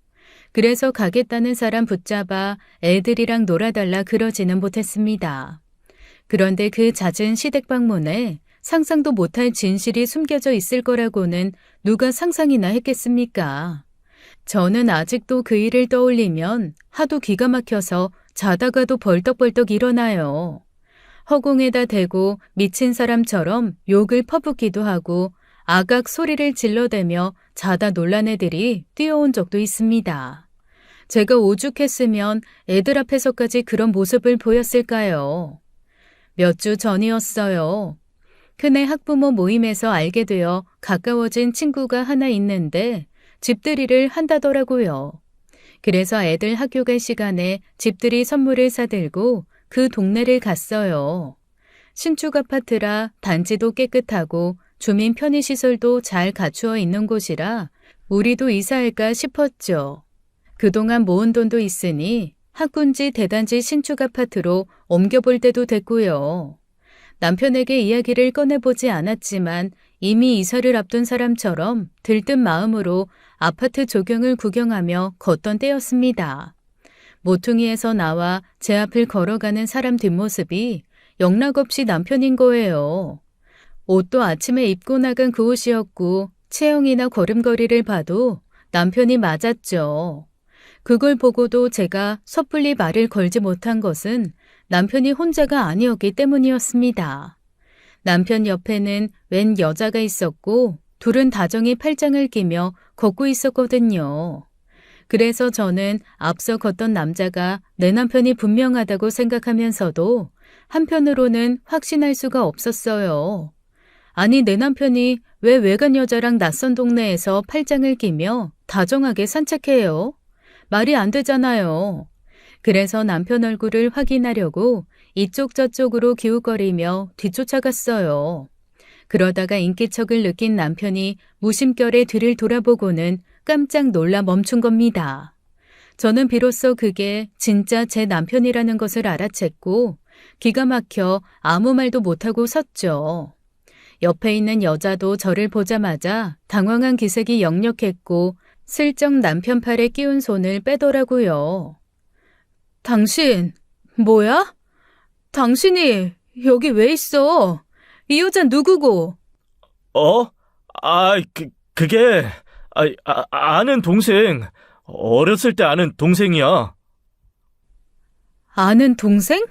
그래서 가겠다는 사람 붙잡아 애들이랑 놀아달라 그러지는 못했습니다. 그런데 그 잦은 시댁 방문에 상상도 못할 진실이 숨겨져 있을 거라고는 누가 상상이나 했겠습니까? 저는 아직도 그 일을 떠올리면 하도 기가 막혀서 자다가도 벌떡벌떡 일어나요. 허공에다 대고 미친 사람처럼 욕을 퍼붓기도 하고 아각 소리를 질러대며 자다 놀란 애들이 뛰어온 적도 있습니다. 제가 오죽했으면 애들 앞에서까지 그런 모습을 보였을까요? 몇 주 전이었어요. 큰애 학부모 모임에서 알게 되어 가까워진 친구가 하나 있는데 집들이를 한다더라고요. 그래서 애들 학교 갈 시간에 집들이 선물을 사들고 그 동네를 갔어요. 신축 아파트라 단지도 깨끗하고 주민 편의시설도 잘 갖추어 있는 곳이라 우리도 이사할까 싶었죠. 그동안 모은 돈도 있으니 학군지 대단지 신축 아파트로 옮겨볼 때도 됐고요. 남편에게 이야기를 꺼내보지 않았지만 이미 이사를 앞둔 사람처럼 들뜬 마음으로 아파트 조경을 구경하며 걷던 때였습니다. 모퉁이에서 나와 제 앞을 걸어가는 사람 뒷모습이 영락없이 남편인 거예요. 옷도 아침에 입고 나간 그 옷이었고 체형이나 걸음걸이를 봐도 남편이 맞았죠. 그걸 보고도 제가 섣불리 말을 걸지 못한 것은 남편이 혼자가 아니었기 때문이었습니다. 남편 옆에는 웬 여자가 있었고 둘은 다정히 팔짱을 끼며 걷고 있었거든요. 그래서 저는 앞서 걷던 남자가 내 남편이 분명하다고 생각하면서도 한편으로는 확신할 수가 없었어요. 아니, 내 남편이 왜 외간 여자랑 낯선 동네에서 팔짱을 끼며 다정하게 산책해요? 말이 안 되잖아요. 그래서 남편 얼굴을 확인하려고 이쪽 저쪽으로 기웃거리며 뒤쫓아갔어요. 그러다가 인기척을 느낀 남편이 무심결에 뒤를 돌아보고는 깜짝 놀라 멈춘 겁니다. 저는 비로소 그게 진짜 제 남편이라는 것을 알아챘고 기가 막혀 아무 말도 못하고 섰죠. 옆에 있는 여자도 저를 보자마자 당황한 기색이 역력했고 슬쩍 남편 팔에 끼운 손을 빼더라고요. 당신, 뭐야? 당신이 여기 왜 있어? 이 여자 누구고? 어? 그게, 아는 동생. 어렸을 때 아는 동생이야. 아는 동생?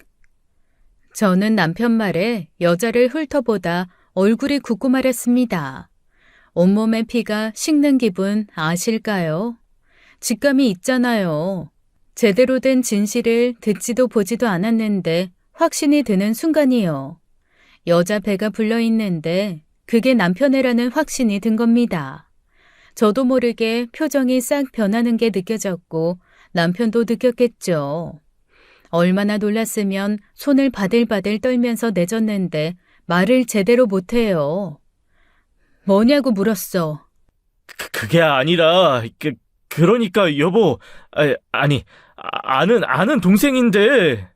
저는 남편 말에 여자를 훑어보다 얼굴이 굳고 말았습니다. 온몸의 피가 식는 기분 아실까요? 직감이 있잖아요. 제대로 된 진실을 듣지도 보지도 않았는데 확신이 드는 순간이요. 여자 배가 불러있는데 그게 남편애라는 확신이 든 겁니다. 저도 모르게 표정이 싹 변하는 게 느껴졌고 남편도 느꼈겠죠. 얼마나 놀랐으면 손을 바들바들 떨면서 내줬는데 말을 제대로 못해요. 뭐냐고 물었어. 그게 아니라, 그러니까 여보, 아는 동생인데.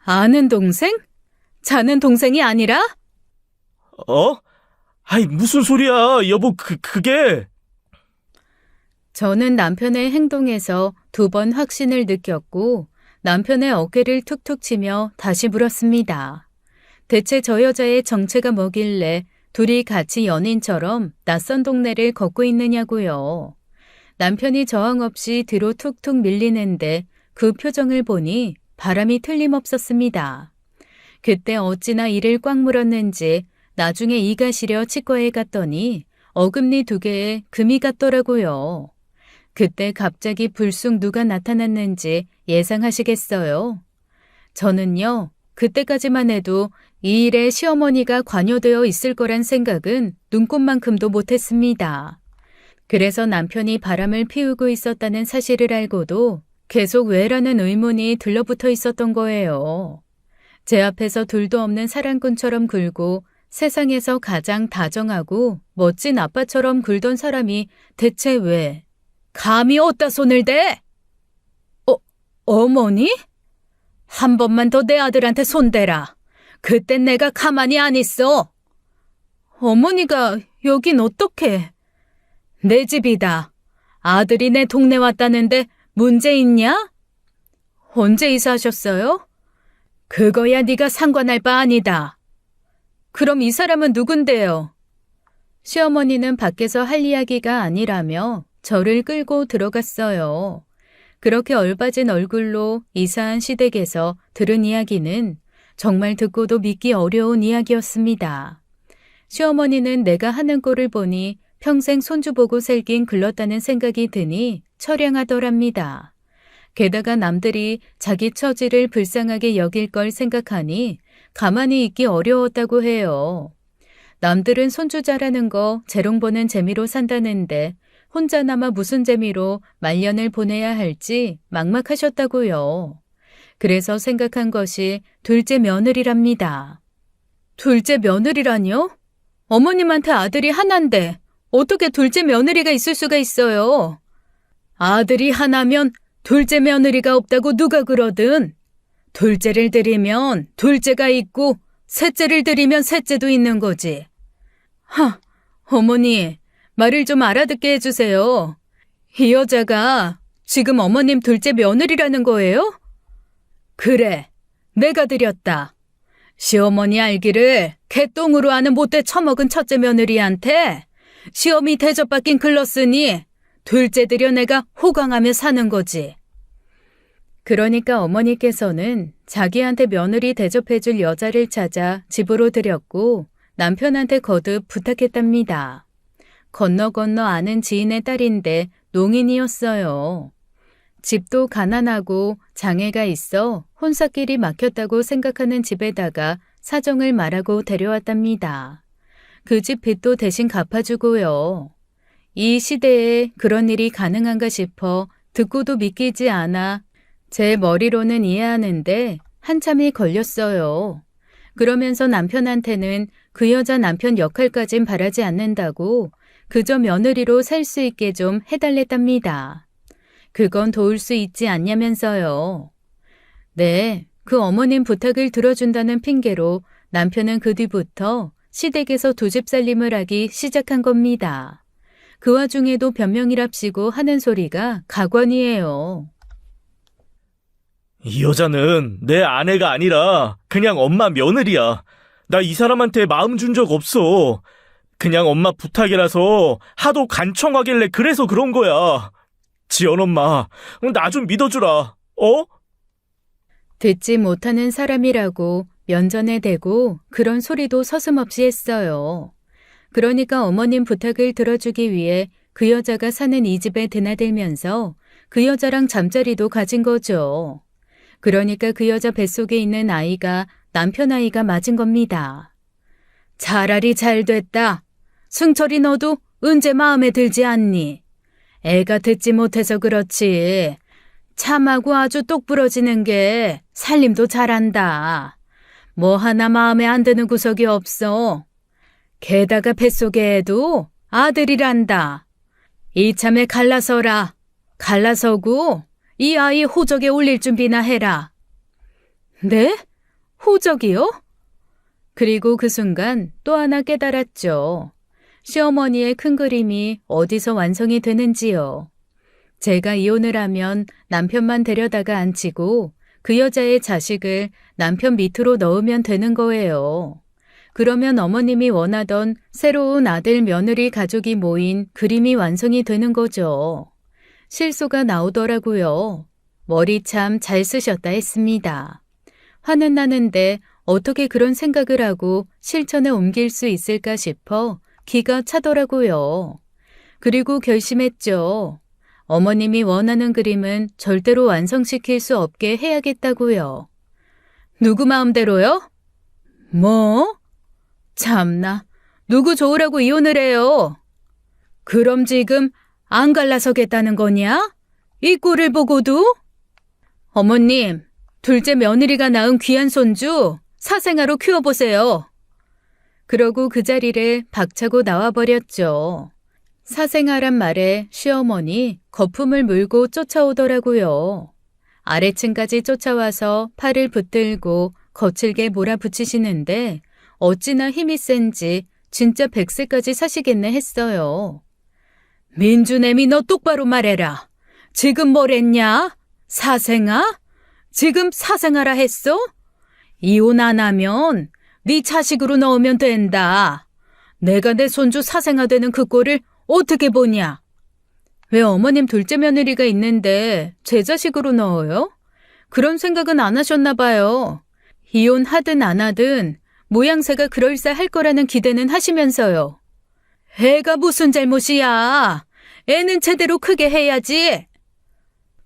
아는 동생? 자는 동생이 아니라? 어? 무슨 소리야, 여보, 그게. 저는 남편의 행동에서 2번 확신을 느꼈고 남편의 어깨를 툭툭 치며 다시 물었습니다. 대체 저 여자의 정체가 뭐길래 둘이 같이 연인처럼 낯선 동네를 걷고 있느냐고요. 남편이 저항 없이 뒤로 툭툭 밀리는데 그 표정을 보니 바람이 틀림없었습니다. 그때 어찌나 이를 꽉 물었는지 나중에 이가 시려 치과에 갔더니 어금니 2개에 금이 갔더라고요. 그때 갑자기 불쑥 누가 나타났는지 예상하시겠어요? 저는요, 그때까지만 해도 이 일에 시어머니가 관여되어 있을 거란 생각은 눈꼽만큼도 못했습니다. 그래서 남편이 바람을 피우고 있었다는 사실을 알고도 계속 왜라는 의문이 들러붙어 있었던 거예요. 제 앞에서 둘도 없는 사랑꾼처럼 굴고 세상에서 가장 다정하고 멋진 아빠처럼 굴던 사람이 대체 왜? 감히 어디다 손을 대? 어머니? 한 번만 더 내 아들한테 손대라. 그땐 내가 가만히 안 있어. 어머니가 여긴 어떻게? 내 집이다. 아들이 내 동네 왔다는데 문제 있냐? 언제 이사하셨어요? 그거야 네가 상관할 바 아니다. 그럼 이 사람은 누군데요? 시어머니는 밖에서 할 이야기가 아니라며 저를 끌고 들어갔어요. 그렇게 얼빠진 얼굴로 이사한 시댁에서 들은 이야기는 정말 듣고도 믿기 어려운 이야기였습니다. 시어머니는 내가 하는 꼴을 보니 평생 손주 보고 살긴 글렀다는 생각이 드니 처량하더랍니다. 게다가 남들이 자기 처지를 불쌍하게 여길 걸 생각하니 가만히 있기 어려웠다고 해요. 남들은 손주 자라는 거 재롱 보는 재미로 산다는데 혼자나마 무슨 재미로 말년을 보내야 할지 막막하셨다고요. 그래서 생각한 것이 둘째 며느리랍니다. 둘째 며느리라뇨? 어머님한테 아들이 하나인데 어떻게 둘째 며느리가 있을 수가 있어요? 아들이 하나면 둘째 며느리가 없다고 누가 그러든 둘째를 들이면 둘째가 있고 셋째를 들이면 셋째도 있는 거지. 어머니, 말을 좀 알아듣게 해주세요. 이 여자가 지금 어머님 둘째 며느리라는 거예요? 그래, 내가 들였다. 시어머니 알기를 개똥으로 하는 못돼 처먹은 첫째 며느리한테 시어미 대접받긴 글렀으니 둘째 들여 내가 호강하며 사는 거지. 그러니까 어머니께서는 자기한테 며느리 대접해줄 여자를 찾아 집으로 들였고 남편한테 거듭 부탁했답니다. 건너 아는 지인의 딸인데 농인이었어요. 집도 가난하고 장애가 있어 혼사길이 막혔다고 생각하는 집에다가 사정을 말하고 데려왔답니다. 그 집 빚도 대신 갚아주고요. 이 시대에 그런 일이 가능한가 싶어 듣고도 믿기지 않아 제 머리로는 이해하는데 한참이 걸렸어요. 그러면서 남편한테는 그 여자 남편 역할까진 바라지 않는다고 그저 며느리로 살 수 있게 좀 해달랬답니다. 그건 도울 수 있지 않냐면서요. 네, 그 어머님 부탁을 들어준다는 핑계로 남편은 그 뒤부터 시댁에서 두 집 살림을 하기 시작한 겁니다. 그 와중에도 변명이랍시고 하는 소리가 가관이에요. 이 여자는 내 아내가 아니라 그냥 엄마 며느리야. 나 이 사람한테 마음 준 적 없어. 그냥 엄마 부탁이라서 하도 간청하길래 그래서 그런 거야. 지연 엄마, 나 좀 믿어주라. 어? 듣지 못하는 사람이라고 면전에 대고 그런 소리도 서슴없이 했어요. 그러니까 어머님 부탁을 들어주기 위해 그 여자가 사는 이 집에 드나들면서 그 여자랑 잠자리도 가진 거죠. 그러니까 그 여자 뱃속에 있는 아이가 남편 아이가 맞은 겁니다. 차라리 잘 됐다. 승철이 너도 은재 마음에 들지 않니? 애가 듣지 못해서 그렇지. 참하고 아주 똑 부러지는 게 살림도 잘한다. 뭐 하나 마음에 안 드는 구석이 없어. 게다가 뱃속에 애도 아들이란다. 이참에 갈라서라. 갈라서고 이 아이 호적에 올릴 준비나 해라. 네? 호적이요? 그리고 그 순간 또 하나 깨달았죠. 시어머니의 큰 그림이 어디서 완성이 되는지요. 제가 이혼을 하면 남편만 데려다가 앉히고 그 여자의 자식을 남편 밑으로 넣으면 되는 거예요. 그러면 어머님이 원하던 새로운 아들 며느리 가족이 모인 그림이 완성이 되는 거죠. 실소가 나오더라고요. 머리 참 잘 쓰셨다 했습니다. 화는 나는데 어떻게 그런 생각을 하고 실천에 옮길 수 있을까 싶어 기가 차더라고요. 그리고 결심했죠. 어머님이 원하는 그림은 절대로 완성시킬 수 없게 해야겠다고요. 누구 마음대로요? 뭐? 참나, 누구 좋으라고 이혼을 해요? 그럼 지금 안 갈라서겠다는 거냐? 이 꼴을 보고도? 어머님, 둘째 며느리가 낳은 귀한 손주 사생아로 키워보세요. 그러고 그 자리를 박차고 나와버렸죠. 사생아란 말에 시어머니 거품을 물고 쫓아오더라고요. 아래층까지 쫓아와서 팔을 붙들고 거칠게 몰아붙이시는데 어찌나 힘이 센지 진짜 100세까지 사시겠네 했어요. 민주내미 너 똑바로 말해라. 지금 뭐랬냐? 사생아? 지금 사생아라 했어? 이혼 안 하면 네 자식으로 넣으면 된다. 내가 내 손주 사생아 되는 그 꼴을 어떻게 보냐? 왜 어머님 둘째 며느리가 있는데 제 자식으로 넣어요? 그런 생각은 안 하셨나 봐요. 이혼하든 안 하든 모양새가 그럴싸할 거라는 기대는 하시면서요. 애가 무슨 잘못이야. 애는 제대로 크게 해야지.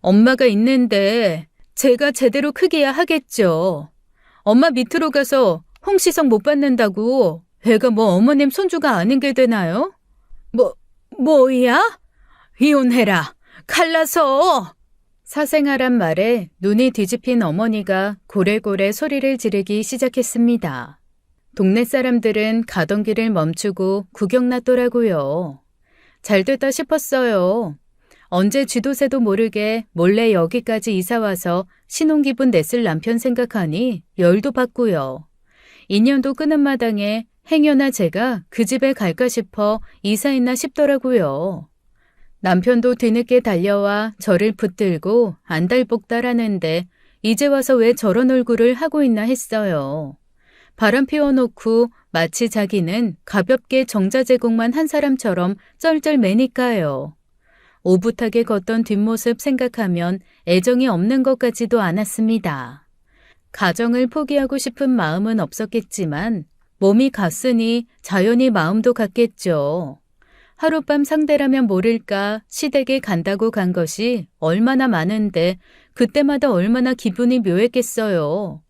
엄마가 있는데 제가 제대로 크게야 하겠죠. 엄마 밑으로 가서 홍시성 못 받는다고 애가 뭐 어머님 손주가 아닌 게 되나요? 뭐야? 이혼해라. 갈라서. 사생아란 말에 눈이 뒤집힌 어머니가 고래고래 소리를 지르기 시작했습니다. 동네 사람들은 가던 길을 멈추고 구경났더라고요. 잘됐다 싶었어요. 언제 쥐도새도 모르게 몰래 여기까지 이사와서 신혼기분 냈을 남편 생각하니 열도 받고요. 인연도 끄는 마당에 행여나 제가 그 집에 갈까 싶어 이사했나 싶더라고요. 남편도 뒤늦게 달려와 저를 붙들고 안달복달하는데 이제 와서 왜 저런 얼굴을 하고 있나 했어요. 바람 피워놓고 마치 자기는 가볍게 정자 제공만 한 사람처럼 쩔쩔매니까요. 오붓하게 걷던 뒷모습 생각하면 애정이 없는 것 같지도 않았습니다. 가정을 포기하고 싶은 마음은 없었겠지만 몸이 갔으니 자연히 마음도 갔겠죠. 하룻밤 상대라면 모를까 시댁에 간다고 간 것이 얼마나 많은데 그때마다 얼마나 기분이 묘했겠어요.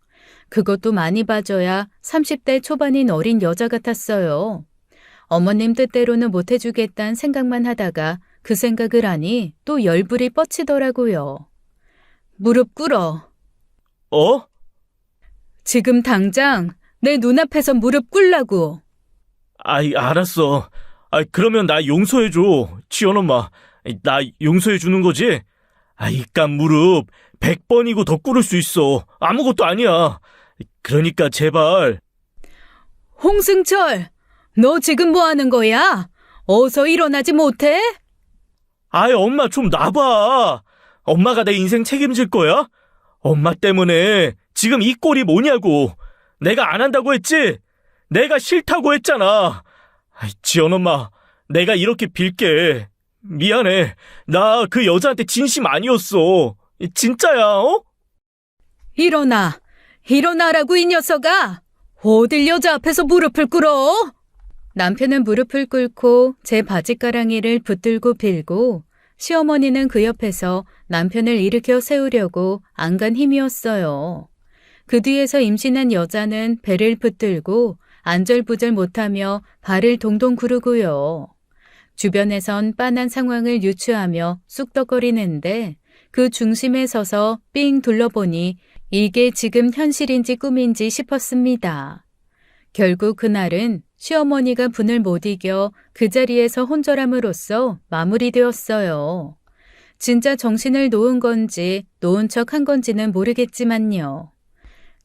그것도 많이 봐줘야 30대 초반인 어린 여자 같았어요. 어머님 뜻대로는 못해주겠다는 생각만 하다가 그 생각을 하니 또 열불이 뻗치더라고요. 무릎 꿇어. 어? 지금 당장 내 눈앞에서 무릎 꿇라고. 아이, 알았어. 아이, 그러면 나 용서해줘. 지연 엄마. 나 용서해주는 거지? 이깟 무릎 100번이고 더 꿇을 수 있어. 아무것도 아니야. 그러니까 제발. 홍승철, 너 지금 뭐 하는 거야? 어서 일어나지 못해? 아이, 엄마 좀 놔봐. 엄마가 내 인생 책임질 거야? 엄마 때문에 지금 이 꼴이 뭐냐고. 내가 안 한다고 했지? 내가 싫다고 했잖아. 지연 엄마, 내가 이렇게 빌게. 미안해. 나 그 여자한테 진심 아니었어. 진짜야, 어? 일어나. 일어나라고 이 녀석아. 어딜 여자 앞에서 무릎을 꿇어? 남편은 무릎을 꿇고 제 바지가랑이를 붙들고 빌고 시어머니는 그 옆에서 남편을 일으켜 세우려고 안간 힘이었어요. 그 뒤에서 임신한 여자는 배를 붙들고 안절부절 못하며 발을 동동 구르고요. 주변에선 빤한 상황을 유추하며 쑥덕거리는데 그 중심에 서서 삥 둘러보니 이게 지금 현실인지 꿈인지 싶었습니다. 결국 그날은 시어머니가 분을 못 이겨 그 자리에서 혼절함으로써 마무리되었어요. 진짜 정신을 놓은 건지 놓은 척 한 건지는 모르겠지만요.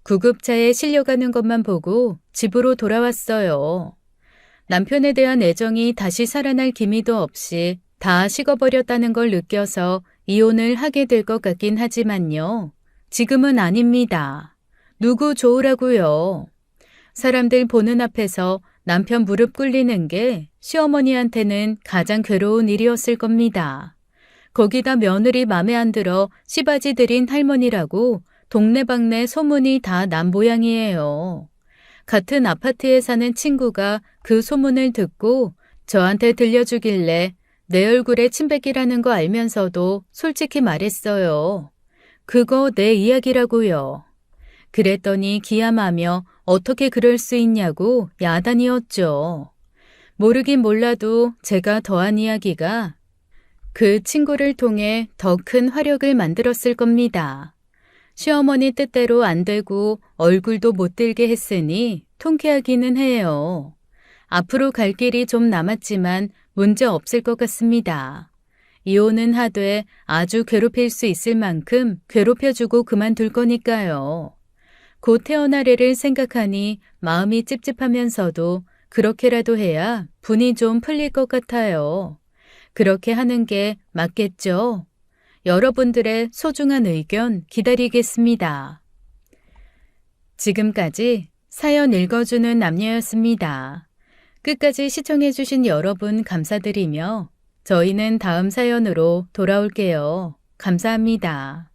구급차에 실려가는 것만 보고 집으로 돌아왔어요. 남편에 대한 애정이 다시 살아날 기미도 없이 다 식어버렸다는 걸 느껴서 이혼을 하게 될 것 같긴 하지만요. 지금은 아닙니다. 누구 좋으라고요. 사람들 보는 앞에서 남편 무릎 꿇리는 게 시어머니한테는 가장 괴로운 일이었을 겁니다. 거기다 며느리 맘에 안 들어 시바지 들인 할머니라고 동네방네 소문이 다 난 모양이에요. 같은 아파트에 사는 친구가 그 소문을 듣고 저한테 들려주길래 내 얼굴에 침뱉기라는 거 알면서도 솔직히 말했어요. 그거 내 이야기라고요. 그랬더니 기함하며 어떻게 그럴 수 있냐고 야단이었죠. 모르긴 몰라도 제가 더한 이야기가 그 친구를 통해 더 큰 화력을 만들었을 겁니다. 시어머니 뜻대로 안 되고 얼굴도 못 들게 했으니 통쾌하기는 해요. 앞으로 갈 길이 좀 남았지만 문제 없을 것 같습니다. 이혼은 하되 아주 괴롭힐 수 있을 만큼 괴롭혀주고 그만둘 거니까요. 곧 태어날 애를 생각하니 마음이 찝찝하면서도 그렇게라도 해야 분이 좀 풀릴 것 같아요. 그렇게 하는 게 맞겠죠? 여러분들의 소중한 의견 기다리겠습니다. 지금까지 사연 읽어주는 남녀였습니다. 끝까지 시청해주신 여러분 감사드리며 저희는 다음 사연으로 돌아올게요. 감사합니다.